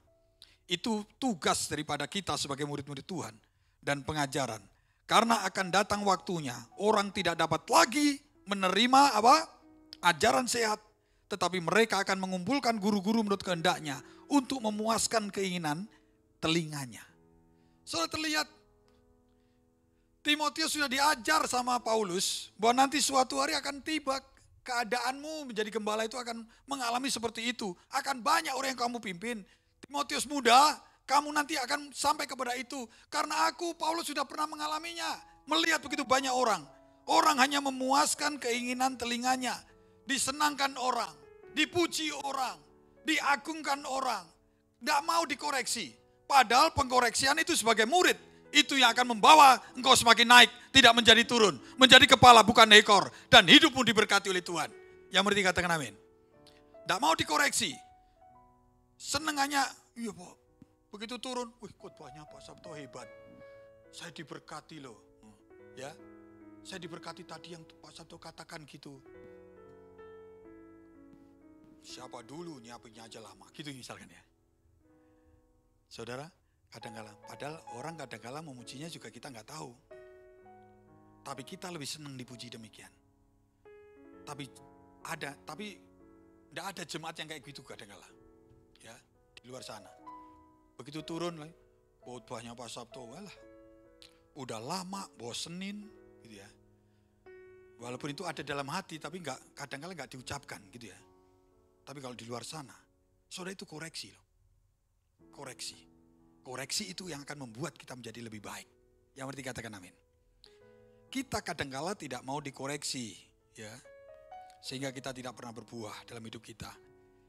Itu tugas daripada kita sebagai murid-murid Tuhan dan pengajaran. Karena akan datang waktunya, orang tidak dapat lagi menerima apa? Ajaran sehat. Tetapi mereka akan mengumpulkan guru-guru menurut kehendaknya untuk memuaskan keinginan telinganya. Saudara terlihat Timotius sudah diajar sama Paulus bahwa nanti suatu hari akan tiba keadaanmu menjadi gembala itu akan mengalami seperti itu. Akan banyak orang yang kamu pimpin. Timotius muda, kamu nanti akan sampai kepada itu. Karena aku, Paulus sudah pernah mengalaminya. Melihat begitu banyak orang. Orang hanya memuaskan keinginan telinganya. Disenangkan orang, dipuji orang, diagungkan orang. Tidak mau dikoreksi. Padahal pengkoreksian itu sebagai murid. Itu yang akan membawa engkau semakin naik. Tidak menjadi turun. Menjadi kepala bukan ekor. Dan hidupmu diberkati oleh Tuhan. Yang berarti katakan amin. Tidak mau dikoreksi. Senengannya, iya Pak. Begitu turun, wih khotbahnya Pak Sabto hebat. Saya diberkati loh. Ya, saya diberkati tadi yang Pak Sabto katakan gitu. Siapa dulu nyiapinnya aja lama. Gitu misalkan ya. Saudara, kadang-kala, padahal orang kadang-kala memujinya juga kita nggak tahu. Tapi kita lebih senang dipuji demikian. Tapi tidak ada jemaat yang kayak gitu kadang-kala. Ya, di luar sana. Begitu turun, khotbahnya Pak Sabto, walah, udah lama, bosenin, gitu ya. Walaupun itu ada dalam hati, tapi kadang-kala nggak diucapkan, gitu ya. Tapi kalau di luar sana, saudara itu koreksi loh. Koreksi. Koreksi itu yang akan membuat kita menjadi lebih baik. Yang berarti katakan amin. Kita kadangkala tidak mau dikoreksi, ya, sehingga kita tidak pernah berbuah dalam hidup kita.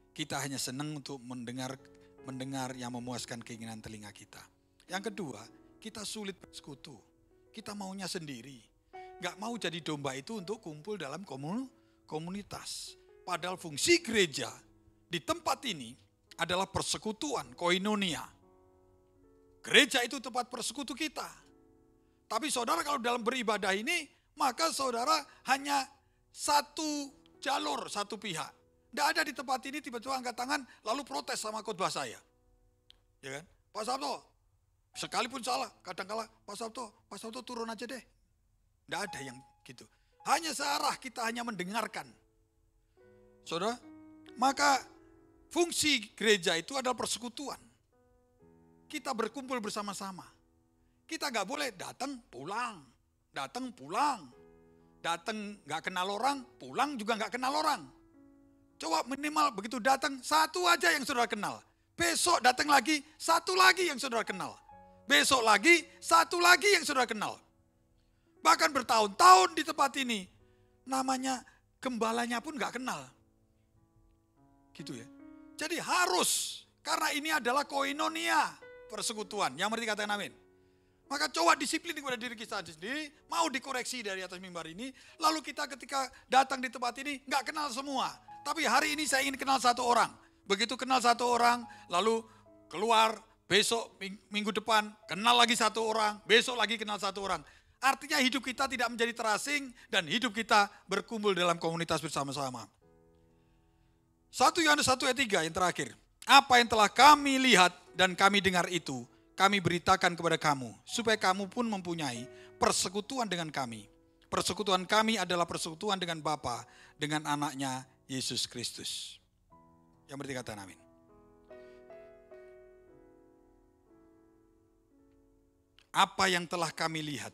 Kita hanya senang untuk mendengar yang memuaskan keinginan telinga kita. Yang kedua, kita sulit bersekutu. Kita maunya sendiri. Gak mau jadi domba itu untuk kumpul dalam komunitas. Padahal fungsi gereja di tempat ini adalah persekutuan, koinonia. Gereja itu tempat persekutu kita. Tapi saudara kalau dalam beribadah ini, maka saudara hanya satu jalur, satu pihak. Tidak ada di tempat ini tiba-tiba angkat tangan lalu protes sama khotbah saya. Ya kan? Pak Sabto, sekalipun salah, kadang-kala Pak Sabto turun aja deh. Tidak ada yang gitu. Hanya searah, kita hanya mendengarkan. Saudara, maka fungsi gereja itu adalah persekutuan. Kita berkumpul bersama-sama. Kita gak boleh datang pulang. Datang pulang. Datang gak kenal orang, pulang juga gak kenal orang. Coba minimal begitu datang, satu aja yang saudara kenal. Besok datang lagi, satu lagi yang saudara kenal. Besok lagi, satu lagi yang saudara kenal. Bahkan bertahun-tahun di tempat ini, namanya gembalanya pun gak kenal. Gitu ya. Jadi harus, karena ini adalah koinonia. Persekutuan, yang berarti katakan amin. Maka coba disiplin kepada diri kita sendiri, mau dikoreksi dari atas mimbar ini, lalu kita ketika datang di tempat ini gak kenal semua. Tapi hari ini saya ingin kenal satu orang. Begitu kenal satu orang, lalu keluar, besok minggu depan kenal lagi satu orang, besok lagi kenal satu orang. Artinya hidup kita tidak menjadi terasing dan hidup kita berkumpul dalam komunitas bersama-sama. 1 Yohanes 1 ayat 3 yang terakhir. Apa yang telah kami lihat dan kami dengar itu, kami beritakan kepada kamu, supaya kamu pun mempunyai persekutuan dengan kami. Persekutuan kami adalah persekutuan dengan Bapa, dengan anaknya Yesus Kristus. Yang berarti kata amin. Apa yang telah kami lihat.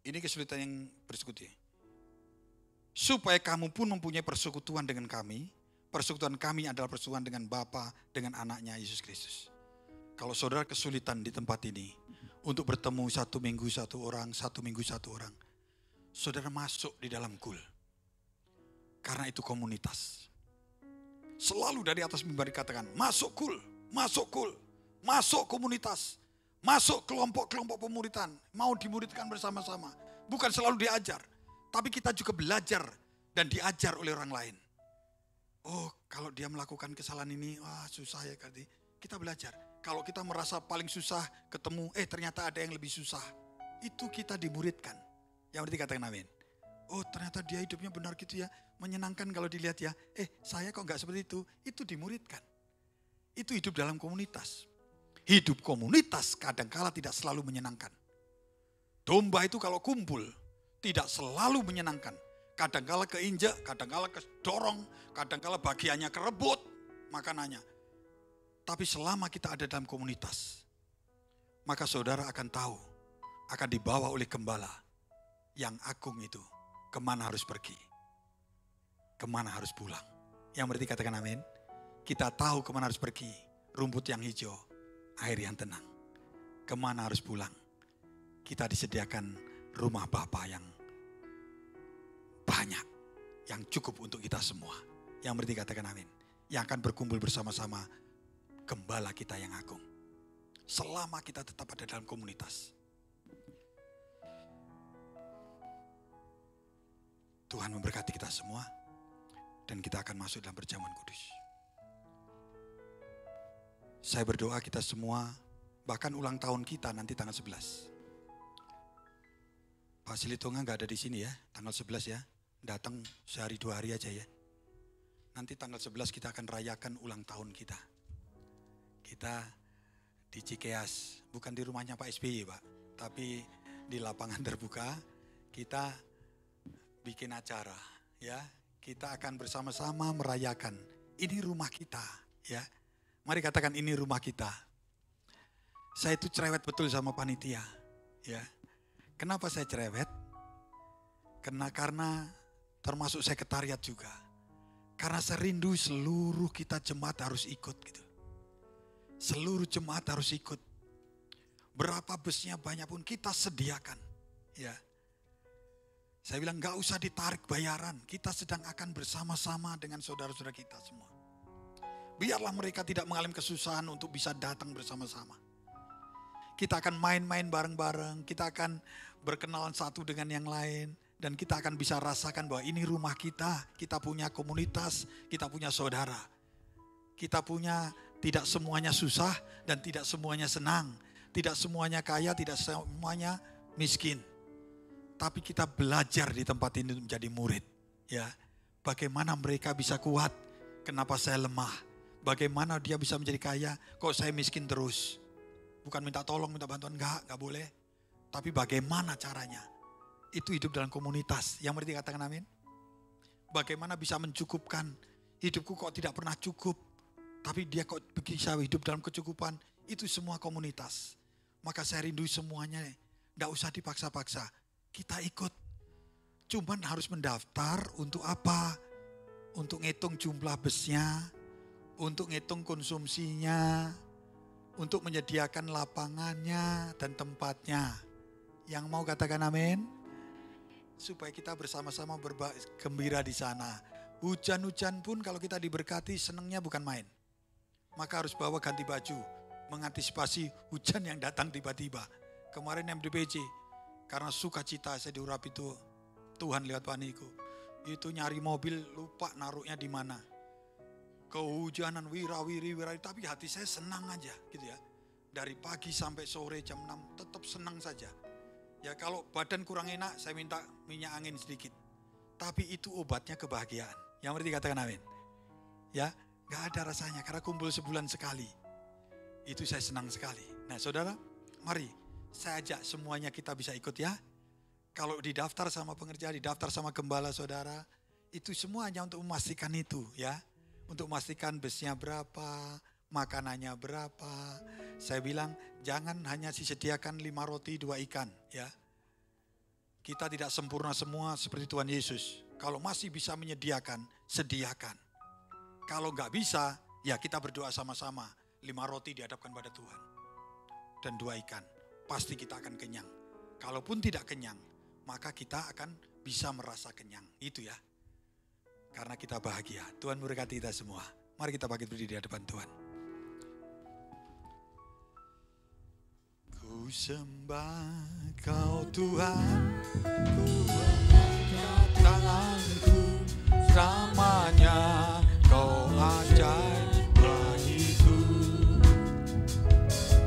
Ini kesulitan yang bersekutu. Supaya kamu pun mempunyai persekutuan dengan kami. Persekutuan kami adalah persekutuan dengan Bapa, dengan anaknya Yesus Kristus. Kalau saudara kesulitan di tempat ini, untuk bertemu satu minggu satu orang, saudara masuk di dalam kul. Karena itu komunitas. Selalu dari atas mimbar dikatakan, masuk kul, masuk komunitas, masuk kelompok-kelompok pemuritan, mau dimuridkan bersama-sama. Bukan selalu diajar, tapi kita juga belajar dan diajar oleh orang lain. Oh, kalau dia melakukan kesalahan ini, susah ya tadi. Kita belajar. Kalau kita merasa paling susah ketemu, ternyata ada yang lebih susah. Itu kita dimuridkan. Yang berarti katakan amin. Oh, ternyata dia hidupnya benar gitu ya. Menyenangkan kalau dilihat ya. Saya kok enggak seperti itu. Itu dimuridkan. Itu hidup dalam komunitas. Hidup komunitas kadangkala tidak selalu menyenangkan. Domba itu kalau kumpul tidak selalu menyenangkan. Kadangkala keinjak, kadangkala kedorong, kadangkala bagiannya kerebut makanannya. Tapi selama kita ada dalam komunitas, maka saudara akan tahu, akan dibawa oleh gembala yang agung itu, kemana harus pergi, kemana harus pulang. Yang berarti katakan amin. Kita tahu kemana harus pergi, rumput yang hijau, air yang tenang. Kemana harus pulang, kita disediakan rumah Bapa yang banyak, yang cukup untuk kita semua. Yang berarti katakan amin. Yang akan berkumpul bersama-sama gembala kita yang agung. Selama kita tetap ada dalam komunitas. Tuhan memberkati kita semua. Dan kita akan masuk dalam perjamuan kudus. Saya berdoa kita semua, bahkan ulang tahun kita nanti tanggal 11. Pak Silitonga gak ada di sini ya, tanggal 11 ya. Datang sehari 2 hari aja ya. Nanti tanggal 11 kita akan rayakan ulang tahun kita. Kita di Cikeas, bukan di rumahnya Pak SBY Pak, tapi di lapangan terbuka kita bikin acara ya. Kita akan bersama-sama merayakan. Ini rumah kita ya. Mari katakan ini rumah kita. Saya itu cerewet betul sama panitia ya. Kenapa saya cerewet? Karena termasuk sekretariat juga. Karena saya rindu seluruh kita jemaat harus ikut gitu. Seluruh jemaat harus ikut. Berapa busnya banyak pun kita sediakan. Ya. Saya bilang gak usah ditarik bayaran. Kita sedang akan bersama-sama dengan saudara-saudara kita semua. Biarlah mereka tidak mengalami kesusahan untuk bisa datang bersama-sama. Kita akan main-main bareng-bareng. Kita akan berkenalan satu dengan yang lain. Dan kita akan bisa rasakan bahwa ini rumah kita. Kita punya komunitas, kita punya saudara. Kita punya tidak semuanya susah dan tidak semuanya senang. Tidak semuanya kaya, tidak semuanya miskin. Tapi kita belajar di tempat ini menjadi murid. Ya, bagaimana mereka bisa kuat, kenapa saya lemah. Bagaimana dia bisa menjadi kaya, kok saya miskin terus. Bukan minta tolong, minta bantuan, enggak boleh. Tapi bagaimana caranya? Itu hidup dalam komunitas. Yang berarti katakan amin. Bagaimana bisa mencukupkan. Hidupku kok tidak pernah cukup. Tapi dia kok bisa hidup dalam kecukupan. Itu semua komunitas. Maka saya rindu semuanya. Tidak usah dipaksa-paksa. Kita ikut. Cuman harus mendaftar untuk apa? Untuk ngitung jumlah busnya. Untuk ngitung konsumsinya. Untuk menyediakan lapangannya dan tempatnya. Yang mau katakan amin? Supaya kita bersama-sama bergembira di sana. Hujan-hujan pun kalau kita diberkati senangnya bukan main. Maka harus bawa ganti baju. Mengantisipasi hujan yang datang tiba-tiba. Kemarin MDPJ. Karena sukacita saya diurap itu Tuhan lewat paniku. Itu nyari mobil lupa naruhnya di mana. Kehujanan wira-wiri, tapi hati saya senang aja gitu ya. Dari pagi sampai sore jam 6 tetap senang saja. Ya kalau badan kurang enak saya minta minyak angin sedikit. Tapi itu obatnya kebahagiaan. Yang berarti katakan amin. Ya gak ada rasanya karena kumpul sebulan sekali. Itu saya senang sekali. Nah saudara mari saya ajak semuanya kita bisa ikut ya. Kalau didaftar sama pengerja, didaftar sama gembala saudara. Itu semuanya untuk memastikan itu ya. Untuk memastikan busnya berapa, makanannya berapa. Saya bilang jangan hanya disediakan 5 roti 2 ikan ya. Kita tidak sempurna semua seperti Tuhan Yesus. Kalau masih bisa menyediakan, sediakan. Kalau nggak bisa, ya kita berdoa sama-sama. 5 roti dihadapkan pada Tuhan. Dan 2 ikan. Pasti kita akan kenyang. Kalaupun tidak kenyang, maka kita akan bisa merasa kenyang. Itu ya. Karena kita bahagia. Tuhan memberkati kita semua. Mari kita bangkit berdiri di hadapan Tuhan. Ku sembah Kau Tuhan, ku angkat tanganku, selamanya Kau ajaib bagiku.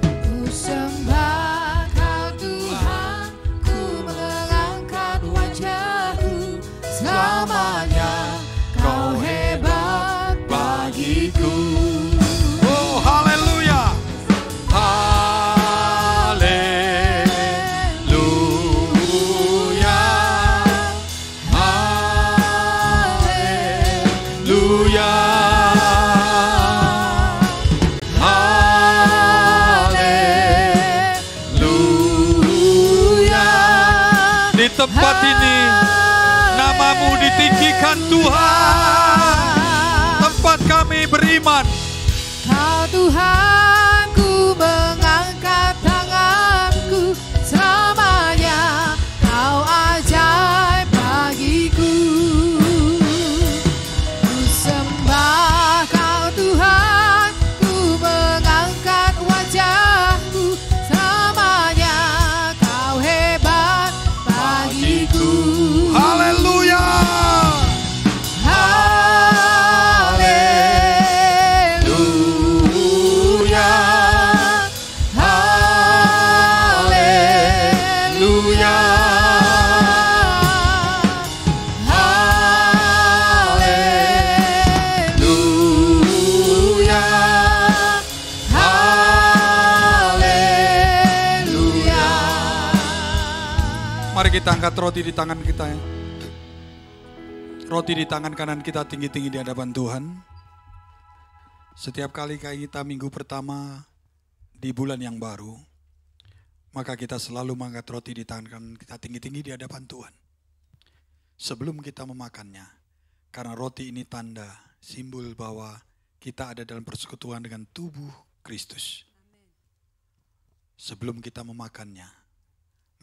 Ku sembah Kau Tuhan, ku mengangkat wajahku, selamanya Kau hebat bagiku. Oh haleluya. Tempat ini namamu ditinggikan Tuhan. Tempat kami beriman. Kau Tuhan, ku mengangkat tanganku, selamanya Kau ajaib bagiku. Ku sembah Kau Tuhan, ku mengangkat wajahku, selamanya Kau hebat bagiku. Haleluya. Haleluya. Haleluya. Haleluya. Haleluya. Mari kita angkat roti di tangan kita ya. Roti di tangan kanan kita tinggi-tinggi di hadapan Tuhan. Setiap kali kita minggu pertama di bulan yang baru, maka kita selalu mengangkat roti di tangan kanan kita tinggi-tinggi di hadapan Tuhan. Sebelum kita memakannya, karena roti ini tanda, simbol bahwa kita ada dalam persekutuan dengan tubuh Kristus. Sebelum kita memakannya,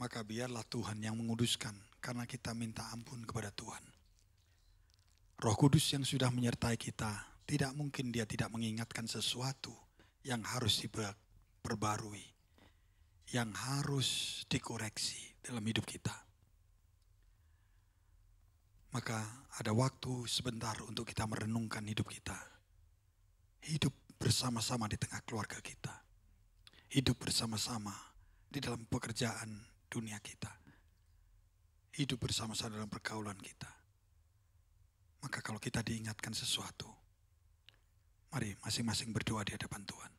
maka biarlah Tuhan yang menguduskan karena kita minta ampun kepada Tuhan. Roh Kudus yang sudah menyertai kita, tidak mungkin dia tidak mengingatkan sesuatu yang harus diperbarui, yang harus dikoreksi dalam hidup kita. Maka ada waktu sebentar untuk kita merenungkan hidup kita. Hidup bersama-sama di tengah keluarga kita. Hidup bersama-sama di dalam pekerjaan dunia kita. Hidup bersama-sama dalam pergaulan kita. Maka kalau kita diingatkan sesuatu, mari masing-masing berdoa di hadapan Tuhan.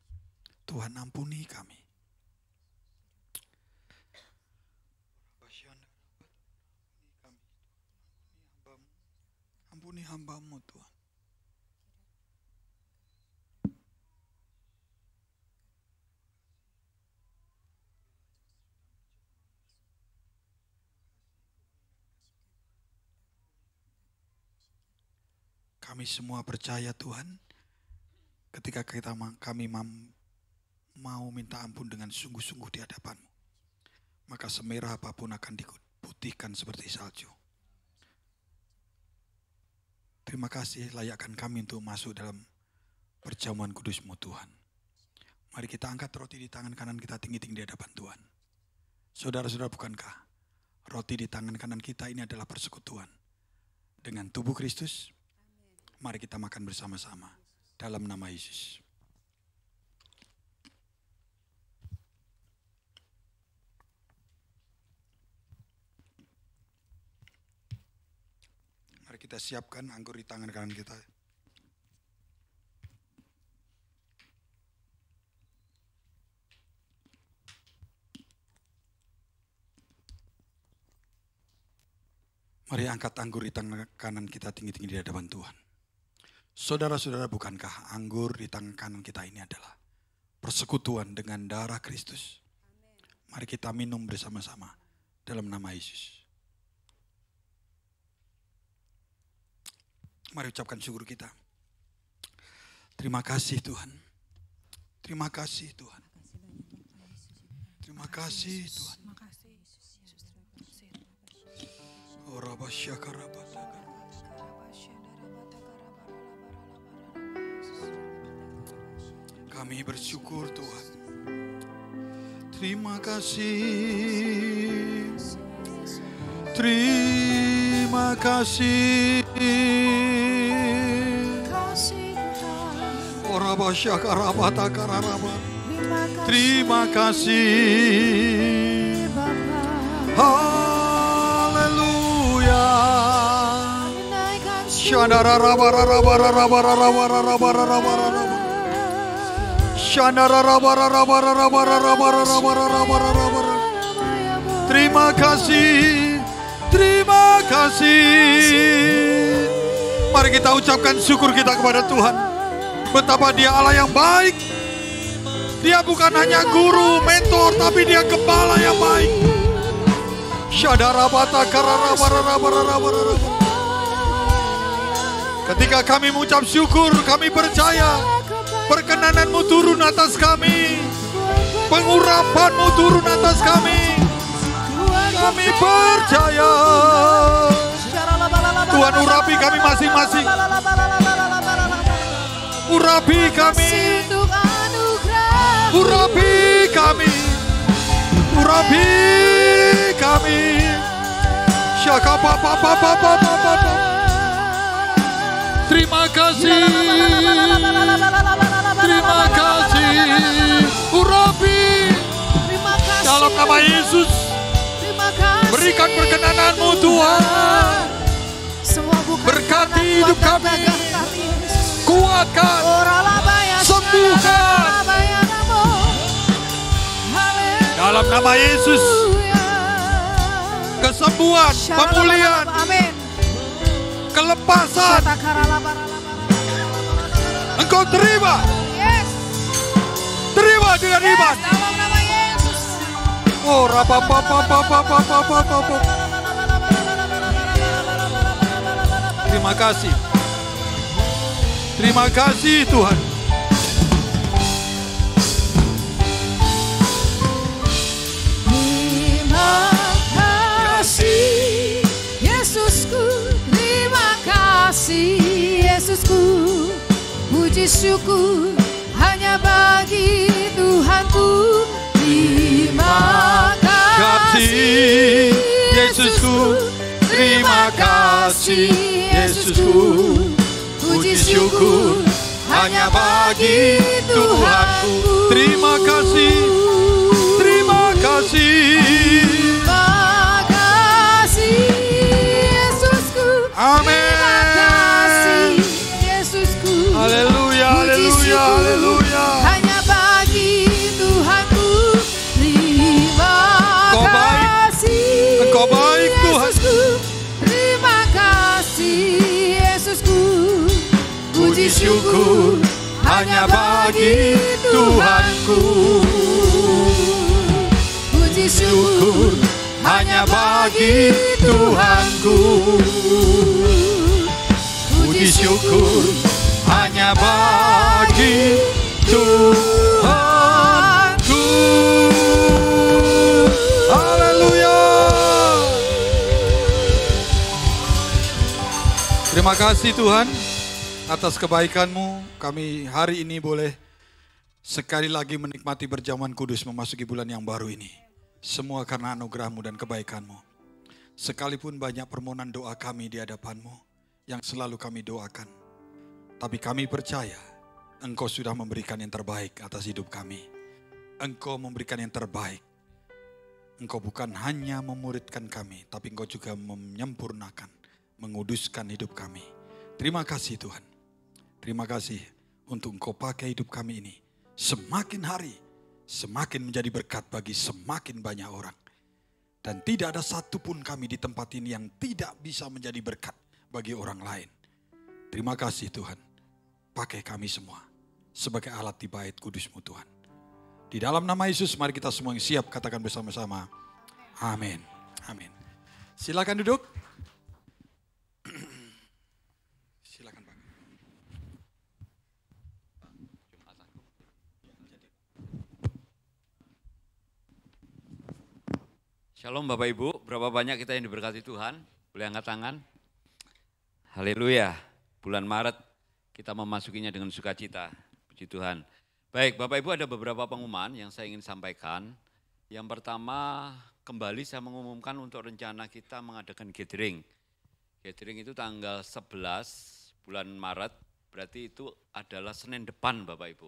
Tuhan, ampuni kami. Ampuni hamba-Mu Tuhan. Kami semua percaya Tuhan, ketika kami mau minta ampun dengan sungguh-sungguh di hadapan-Mu, maka semerah apapun akan diputihkan seperti salju. Terima kasih layakkan kami untuk masuk dalam perjamuan kudus-Mu Tuhan. Mari kita angkat roti di tangan kanan kita tinggi-tinggi di hadapan Tuhan. Saudara-saudara, bukankah roti di tangan kanan kita ini adalah persekutuan dengan tubuh Kristus? Mari kita makan bersama-sama dalam nama Yesus. Mari kita siapkan anggur di tangan kanan kita. Mari angkat anggur di tangan kanan kita tinggi-tinggi di hadapan Tuhan. Saudara-saudara, bukankah anggur di tangan kanan kita ini adalah persekutuan dengan darah Kristus? Mari kita minum bersama-sama dalam nama Yesus. Mari ucapkan syukur kita. Terima kasih Tuhan. Terima kasih Tuhan. Terima kasih Tuhan. Kami bersyukur Tuhan. Terima kasih. Terima kasih. Terima kasih. Haleluya. Terima kasih. Terima kasih. Mari kita ucapkan syukur kita kepada Tuhan. Betapa Dia Allah yang baik. Dia bukan hanya guru, mentor, tapi Dia gembala yang baik. Ketika kami mengucap syukur, kami percaya perkenanan-Mu turun atas kami. Pengurapan-Mu turun atas kami. Kami percaya. Tuhan, urapi kami masing-masing. Urapi kami. Urapi kami. Urapi kami. Terima kasih. Terima kasih. Urapi. Dalam nama Yesus. Berikan perkenanan-Mu Tuhan. Berkati hidup kami. Kuatkan. Sembuhkan. Dalam nama Yesus. Kesembuhan, pemulihan, kelepasan. Engkau terima. Terima dengan iman. Oh, terima kasih. Terima kasih Tuhan. kasih Yesusku, terima kasih Yesusku. Puji syukur hanya bagi Tuhanku. Terima kasih Yesusku, terima kasih Yesusku. Puji syukur hanya bagi Tuhanku. Terima kasih, terima kasih. Terima kasih Yesusku. Amin. Terima kasih Yesusku. Haleluya, haleluya, haleluya. Hanya bagi Tuhanku. Terima kasih Engkau baik Tuhan. Yesusku. Terima kasih Yesusku. Puji syukur hanya bagi Tuhanku. Puji syukur hanya bagi Tuhanku. Puji syukur hanya bagi Tuhanku. Haleluya. Terima kasih Tuhan atas kebaikan-Mu. Kami hari ini boleh sekali lagi menikmati berjamuan kudus memasuki bulan yang baru ini. Semua karena anugerah-Mu dan kebaikan-Mu. Sekalipun banyak permohonan doa kami di hadapan-Mu yang selalu kami doakan. Tapi kami percaya Engkau sudah memberikan yang terbaik atas hidup kami. Engkau memberikan yang terbaik. Engkau bukan hanya memuridkan kami, tapi Engkau juga menyempurnakan, menguduskan hidup kami. Terima kasih Tuhan. Terima kasih untuk Engkau pakai hidup kami ini. Semakin hari, semakin menjadi berkat bagi semakin banyak orang. Dan tidak ada satupun kami di tempat ini yang tidak bisa menjadi berkat bagi orang lain. Terima kasih Tuhan. Pakai kami semua sebagai alat di bait kudus-Mu Tuhan. Di dalam nama Yesus mari kita semua yang siap katakan bersama-sama. Amin. Amin. Silakan duduk. Silakan Pak. Shalom Bapak Ibu, berapa banyak kita yang diberkati Tuhan? Boleh angkat tangan? Haleluya, bulan Maret kita memasukinya dengan sukacita, puji Tuhan. Baik Bapak Ibu, ada beberapa pengumuman yang saya ingin sampaikan. Yang pertama, kembali saya mengumumkan untuk rencana kita mengadakan gathering. Gathering itu tanggal 11 bulan Maret, berarti itu adalah Senin depan Bapak Ibu.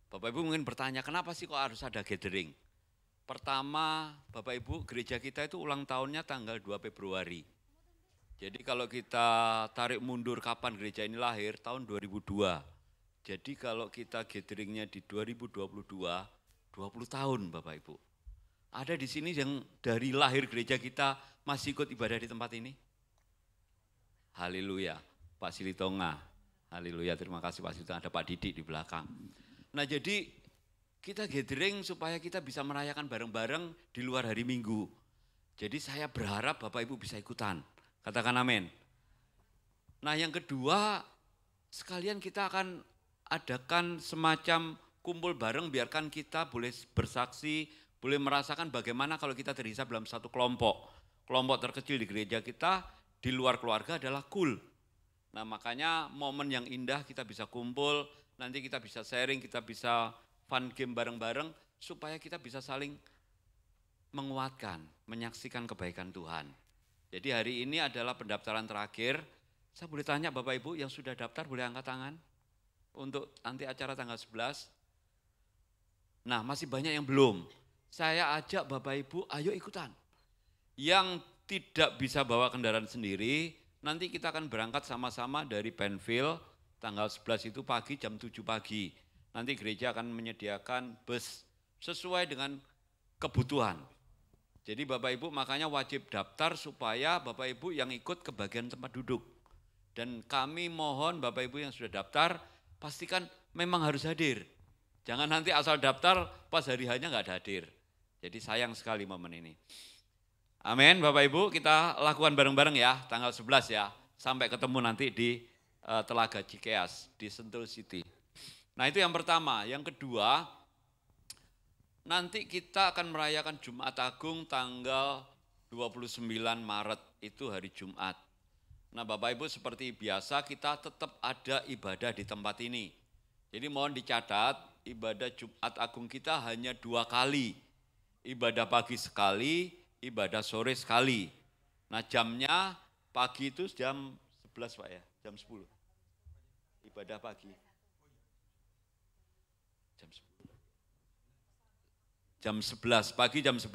Bapak Ibu mungkin bertanya, kenapa sih kok harus ada gathering? Pertama, Bapak Ibu, gereja kita itu ulang tahunnya tanggal 2 Februari. Jadi kalau kita tarik mundur kapan gereja ini lahir, tahun 2002. Jadi kalau kita gatheringnya di 2022, 20 tahun Bapak Ibu. Ada di sini yang dari lahir gereja kita masih ikut ibadah di tempat ini? Haleluya, Pak Silitonga. Haleluya, terima kasih Pak Silitonga, ada Pak Didik di belakang. Nah jadi kita gathering supaya kita bisa merayakan bareng-bareng di luar hari Minggu. Jadi saya berharap Bapak Ibu bisa ikutan. Katakan amin. Nah yang kedua, sekalian kita akan adakan semacam kumpul bareng, biarkan kita boleh bersaksi, boleh merasakan bagaimana kalau kita terhisap dalam satu kelompok. Kelompok terkecil di gereja kita, di luar keluarga adalah cool. Nah makanya momen yang indah kita bisa kumpul, nanti kita bisa sharing, kita bisa fun game bareng-bareng, supaya kita bisa saling menguatkan, menyaksikan kebaikan Tuhan. Jadi hari ini adalah pendaftaran terakhir. Saya boleh tanya Bapak Ibu yang sudah daftar boleh angkat tangan untuk nanti acara tanggal 11. Nah masih banyak yang belum. Saya ajak Bapak Ibu ayo ikutan. Yang tidak bisa bawa kendaraan sendiri, nanti kita akan berangkat sama-sama dari Penfield tanggal 11 itu pagi jam 7 pagi. Nanti gereja akan menyediakan bus sesuai dengan kebutuhan. Jadi Bapak Ibu makanya wajib daftar supaya Bapak Ibu yang ikut ke bagian tempat duduk. Dan kami mohon Bapak Ibu yang sudah daftar, pastikan memang harus hadir. Jangan nanti asal daftar pas hari hanya nggak ada hadir. Jadi sayang sekali momen ini. Amin Bapak Ibu, kita lakukan bareng-bareng ya, tanggal 11 ya. Sampai ketemu nanti di Telaga Cikeas, di Sentul City. Nah itu yang pertama. Yang kedua, nanti kita akan merayakan Jumat Agung tanggal 29 Maret itu hari Jumat. Nah Bapak Ibu seperti biasa kita tetap ada ibadah di tempat ini. Jadi mohon dicatat ibadah Jumat Agung kita hanya 2 kali. Ibadah pagi sekali, ibadah sore sekali. Nah jamnya pagi itu jam 11 Pak ya, jam 10. Ibadah pagi. Jam 11, pagi jam 11,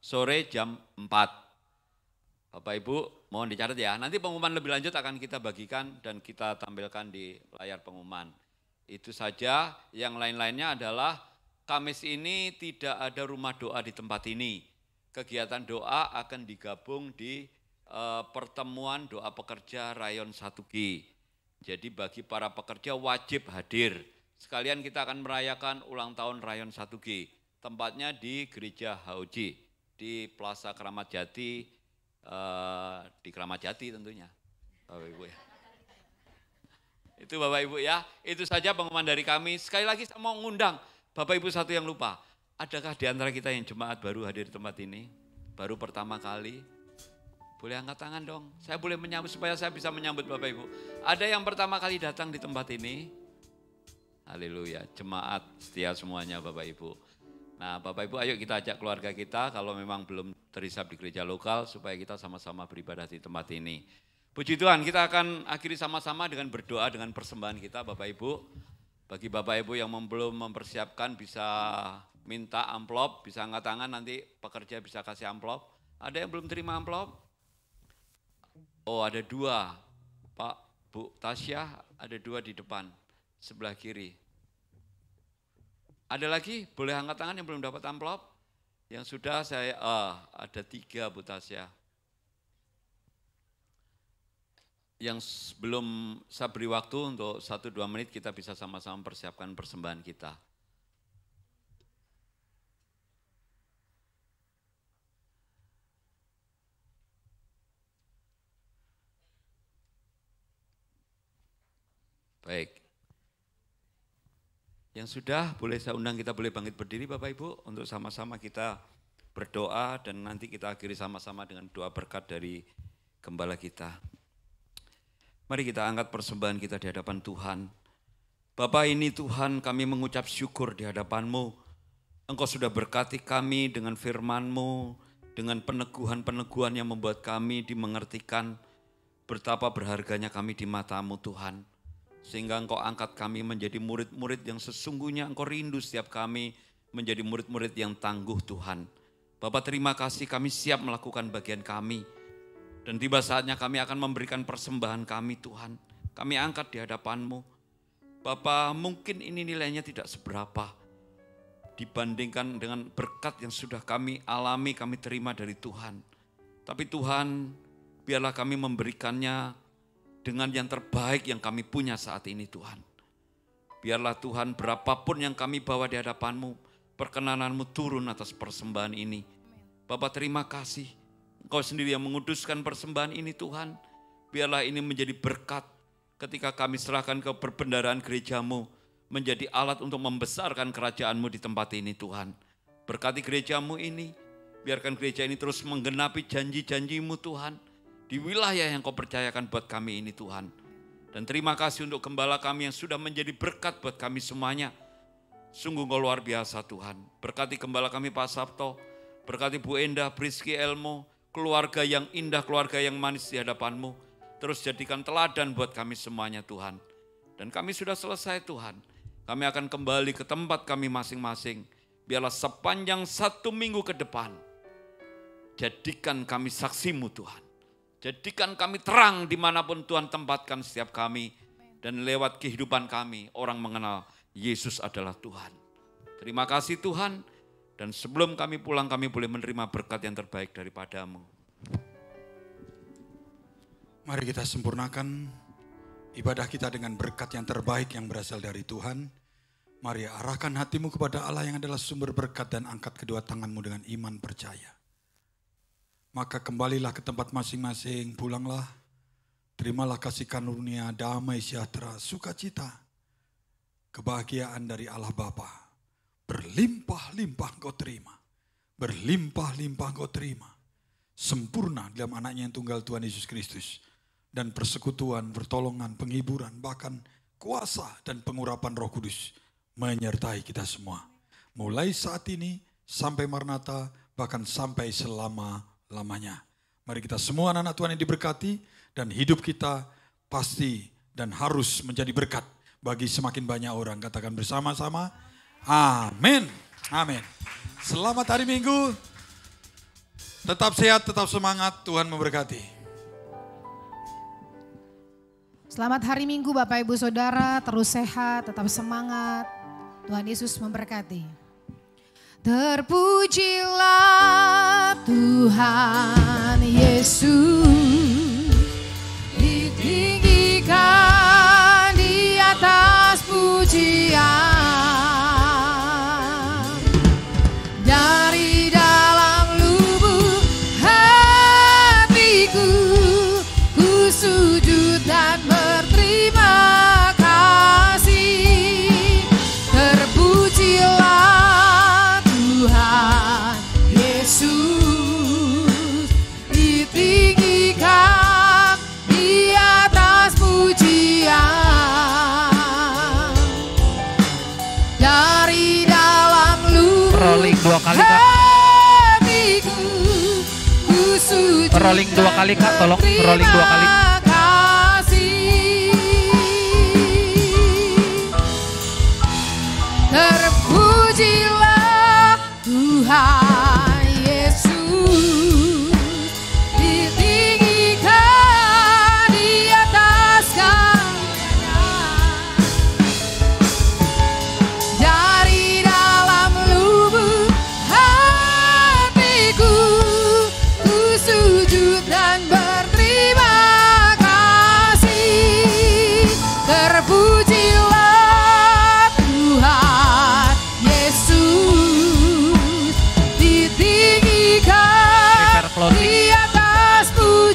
sore jam 4. Bapak Ibu mohon dicatat ya, nanti pengumuman lebih lanjut akan kita bagikan dan kita tampilkan di layar pengumuman. Itu saja, yang lain-lainnya adalah Kamis ini tidak ada rumah doa di tempat ini. Kegiatan doa akan digabung di pertemuan doa pekerja Rayon 1G. Jadi bagi para pekerja wajib hadir. Sekalian kita akan merayakan ulang tahun Rayon 1G. Tempatnya di Gereja HOJ, di Plaza Keramat Jati, di Keramat Jati tentunya, Bapak Ibu ya. Itu Bapak Ibu ya, itu saja pengumuman dari kami. Sekali lagi saya mau ngundang Bapak Ibu satu yang lupa. Adakah di antara kita yang jemaat baru hadir di tempat ini? Baru pertama kali? Boleh angkat tangan dong, saya boleh menyambut supaya saya bisa menyambut Bapak Ibu. Ada yang pertama kali datang di tempat ini? Haleluya, jemaat setia semuanya Bapak Ibu. Nah Bapak Ibu ayo kita ajak keluarga kita kalau memang belum terhisap di gereja lokal supaya kita sama-sama beribadah di tempat ini. Puji Tuhan, kita akan akhiri sama-sama dengan berdoa dengan persembahan kita Bapak Ibu. Bagi Bapak Ibu yang belum mempersiapkan bisa minta amplop, bisa angkat tangan nanti pekerja bisa kasih amplop. Ada yang belum terima amplop? Oh ada 2, Pak Bu Tasya ada 2 di depan, sebelah kiri. Ada lagi? Boleh angkat tangan yang belum dapat amplop? Yang sudah saya, ada 3 Bu Tasya. Yang belum saya beri waktu untuk 1-2 menit kita bisa sama-sama persiapkan persembahan kita. Baik. Yang sudah boleh saya undang kita boleh bangkit berdiri Bapak Ibu untuk sama-sama kita berdoa dan nanti kita akhiri sama-sama dengan doa berkat dari gembala kita. Mari kita angkat persembahan kita di hadapan Tuhan. Bapa ini Tuhan kami mengucap syukur di hadapan-Mu. Engkau sudah berkati kami dengan firman-Mu, dengan peneguhan-peneguhan yang membuat kami dimengertikan betapa berharganya kami di mata-Mu Tuhan. Sehingga Engkau angkat kami menjadi murid-murid yang sesungguhnya Engkau rindu setiap kami menjadi murid-murid yang tangguh Tuhan. Bapak terima kasih kami siap melakukan bagian kami. Dan tiba saatnya kami akan memberikan persembahan kami Tuhan. Kami angkat di hadapan-Mu. Bapak mungkin ini nilainya tidak seberapa dibandingkan dengan berkat yang sudah kami alami, kami terima dari Tuhan. Tapi Tuhan biarlah kami memberikannya dengan yang terbaik yang kami punya saat ini Tuhan. Biarlah Tuhan berapapun yang kami bawa di hadapan-Mu, perkenanan-Mu turun atas persembahan ini. Bapak terima kasih, Engkau sendiri yang menguduskan persembahan ini Tuhan. Biarlah ini menjadi berkat ketika kami serahkan ke perbendaharaan gereja-Mu, menjadi alat untuk membesarkan kerajaan-Mu di tempat ini Tuhan. Berkati gereja-Mu ini, biarkan gereja ini terus menggenapi janji-janji-Mu Tuhan. Di wilayah yang Kau percayakan buat kami ini Tuhan. Dan terima kasih untuk gembala kami yang sudah menjadi berkat buat kami semuanya. Sungguh Kau luar biasa Tuhan. Berkati gembala kami Pak Sabto, berkati Bu Endah, Priski Elmo, keluarga yang indah, keluarga yang manis di hadapan-Mu. Terus jadikan teladan buat kami semuanya Tuhan. Dan kami sudah selesai Tuhan. Kami akan kembali ke tempat kami masing-masing. Biarlah sepanjang 1 minggu ke depan, jadikan kami saksi-Mu Tuhan. Jadikan kami terang dimanapun Tuhan tempatkan setiap kami. Dan lewat kehidupan kami, orang mengenal Yesus adalah Tuhan. Terima kasih Tuhan. Dan sebelum kami pulang, kami boleh menerima berkat yang terbaik daripada-Mu. Mari kita sempurnakan ibadah kita dengan berkat yang terbaik yang berasal dari Tuhan. Mari arahkan hatimu kepada Allah yang adalah sumber berkat dan angkat kedua tanganmu dengan iman percaya. Maka kembalilah ke tempat masing-masing, pulanglah. Terimalah kasih karunia, damai, sejahtera, sukacita, kebahagiaan dari Allah Bapa. Berlimpah-limpah engkau terima. Berlimpah-limpah engkau terima. sempurna dalam anaknya yang tunggal Tuhan Yesus Kristus. Dan persekutuan, pertolongan, penghiburan, bahkan kuasa dan pengurapan Roh Kudus menyertai kita semua. Mulai saat ini sampai Maranatha, bahkan sampai selama-lamanya. Mari kita semua anak-anak Tuhan yang diberkati dan hidup kita pasti dan harus menjadi berkat bagi semakin banyak orang. Katakan bersama-sama, amin. Amin. Selamat hari Minggu. Tetap sehat, tetap semangat. Tuhan memberkati. Selamat hari Minggu Bapak Ibu Saudara, terus sehat, tetap semangat. Tuhan Yesus memberkati. Terpujilah Tuhan Yesus, ditinggikan di atas pujian. Dari dalam lubuk hatiku, ku sujud dan berterima kasih. Terpujilah Tuhan Yesus, ditinggikan di atas pujian. Dari dalam lubuk rolling 2 kali Kak. hatiku, ku sujud Rolling 2 kali Kak, tolong rolling 2 kali. Terpujilah Tuhan Yesus, ditinggikan di atas segalanya. Dari dalam lubuk hatiku, ku sujud dan berterima kasih. Terpujilah Tuhan Yesus, ditinggikan di atas pujian.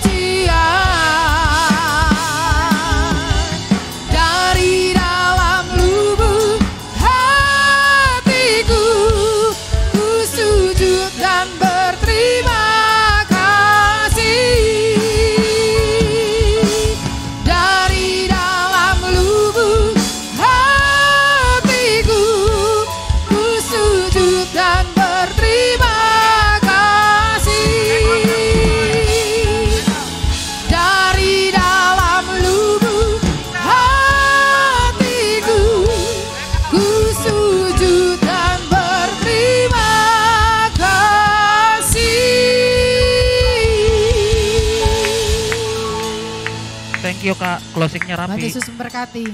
Dari dalam lubuk hatiku, ku sujud dan berterima kasih. Dari dalam lubuk hatiku, ku sujud dan berterima kasih. Dari dalam lubuk hatiku, ku sujud dan berterima kasih. Thank you Kak, closingnya Tuhan rapi. Yesus memberkati.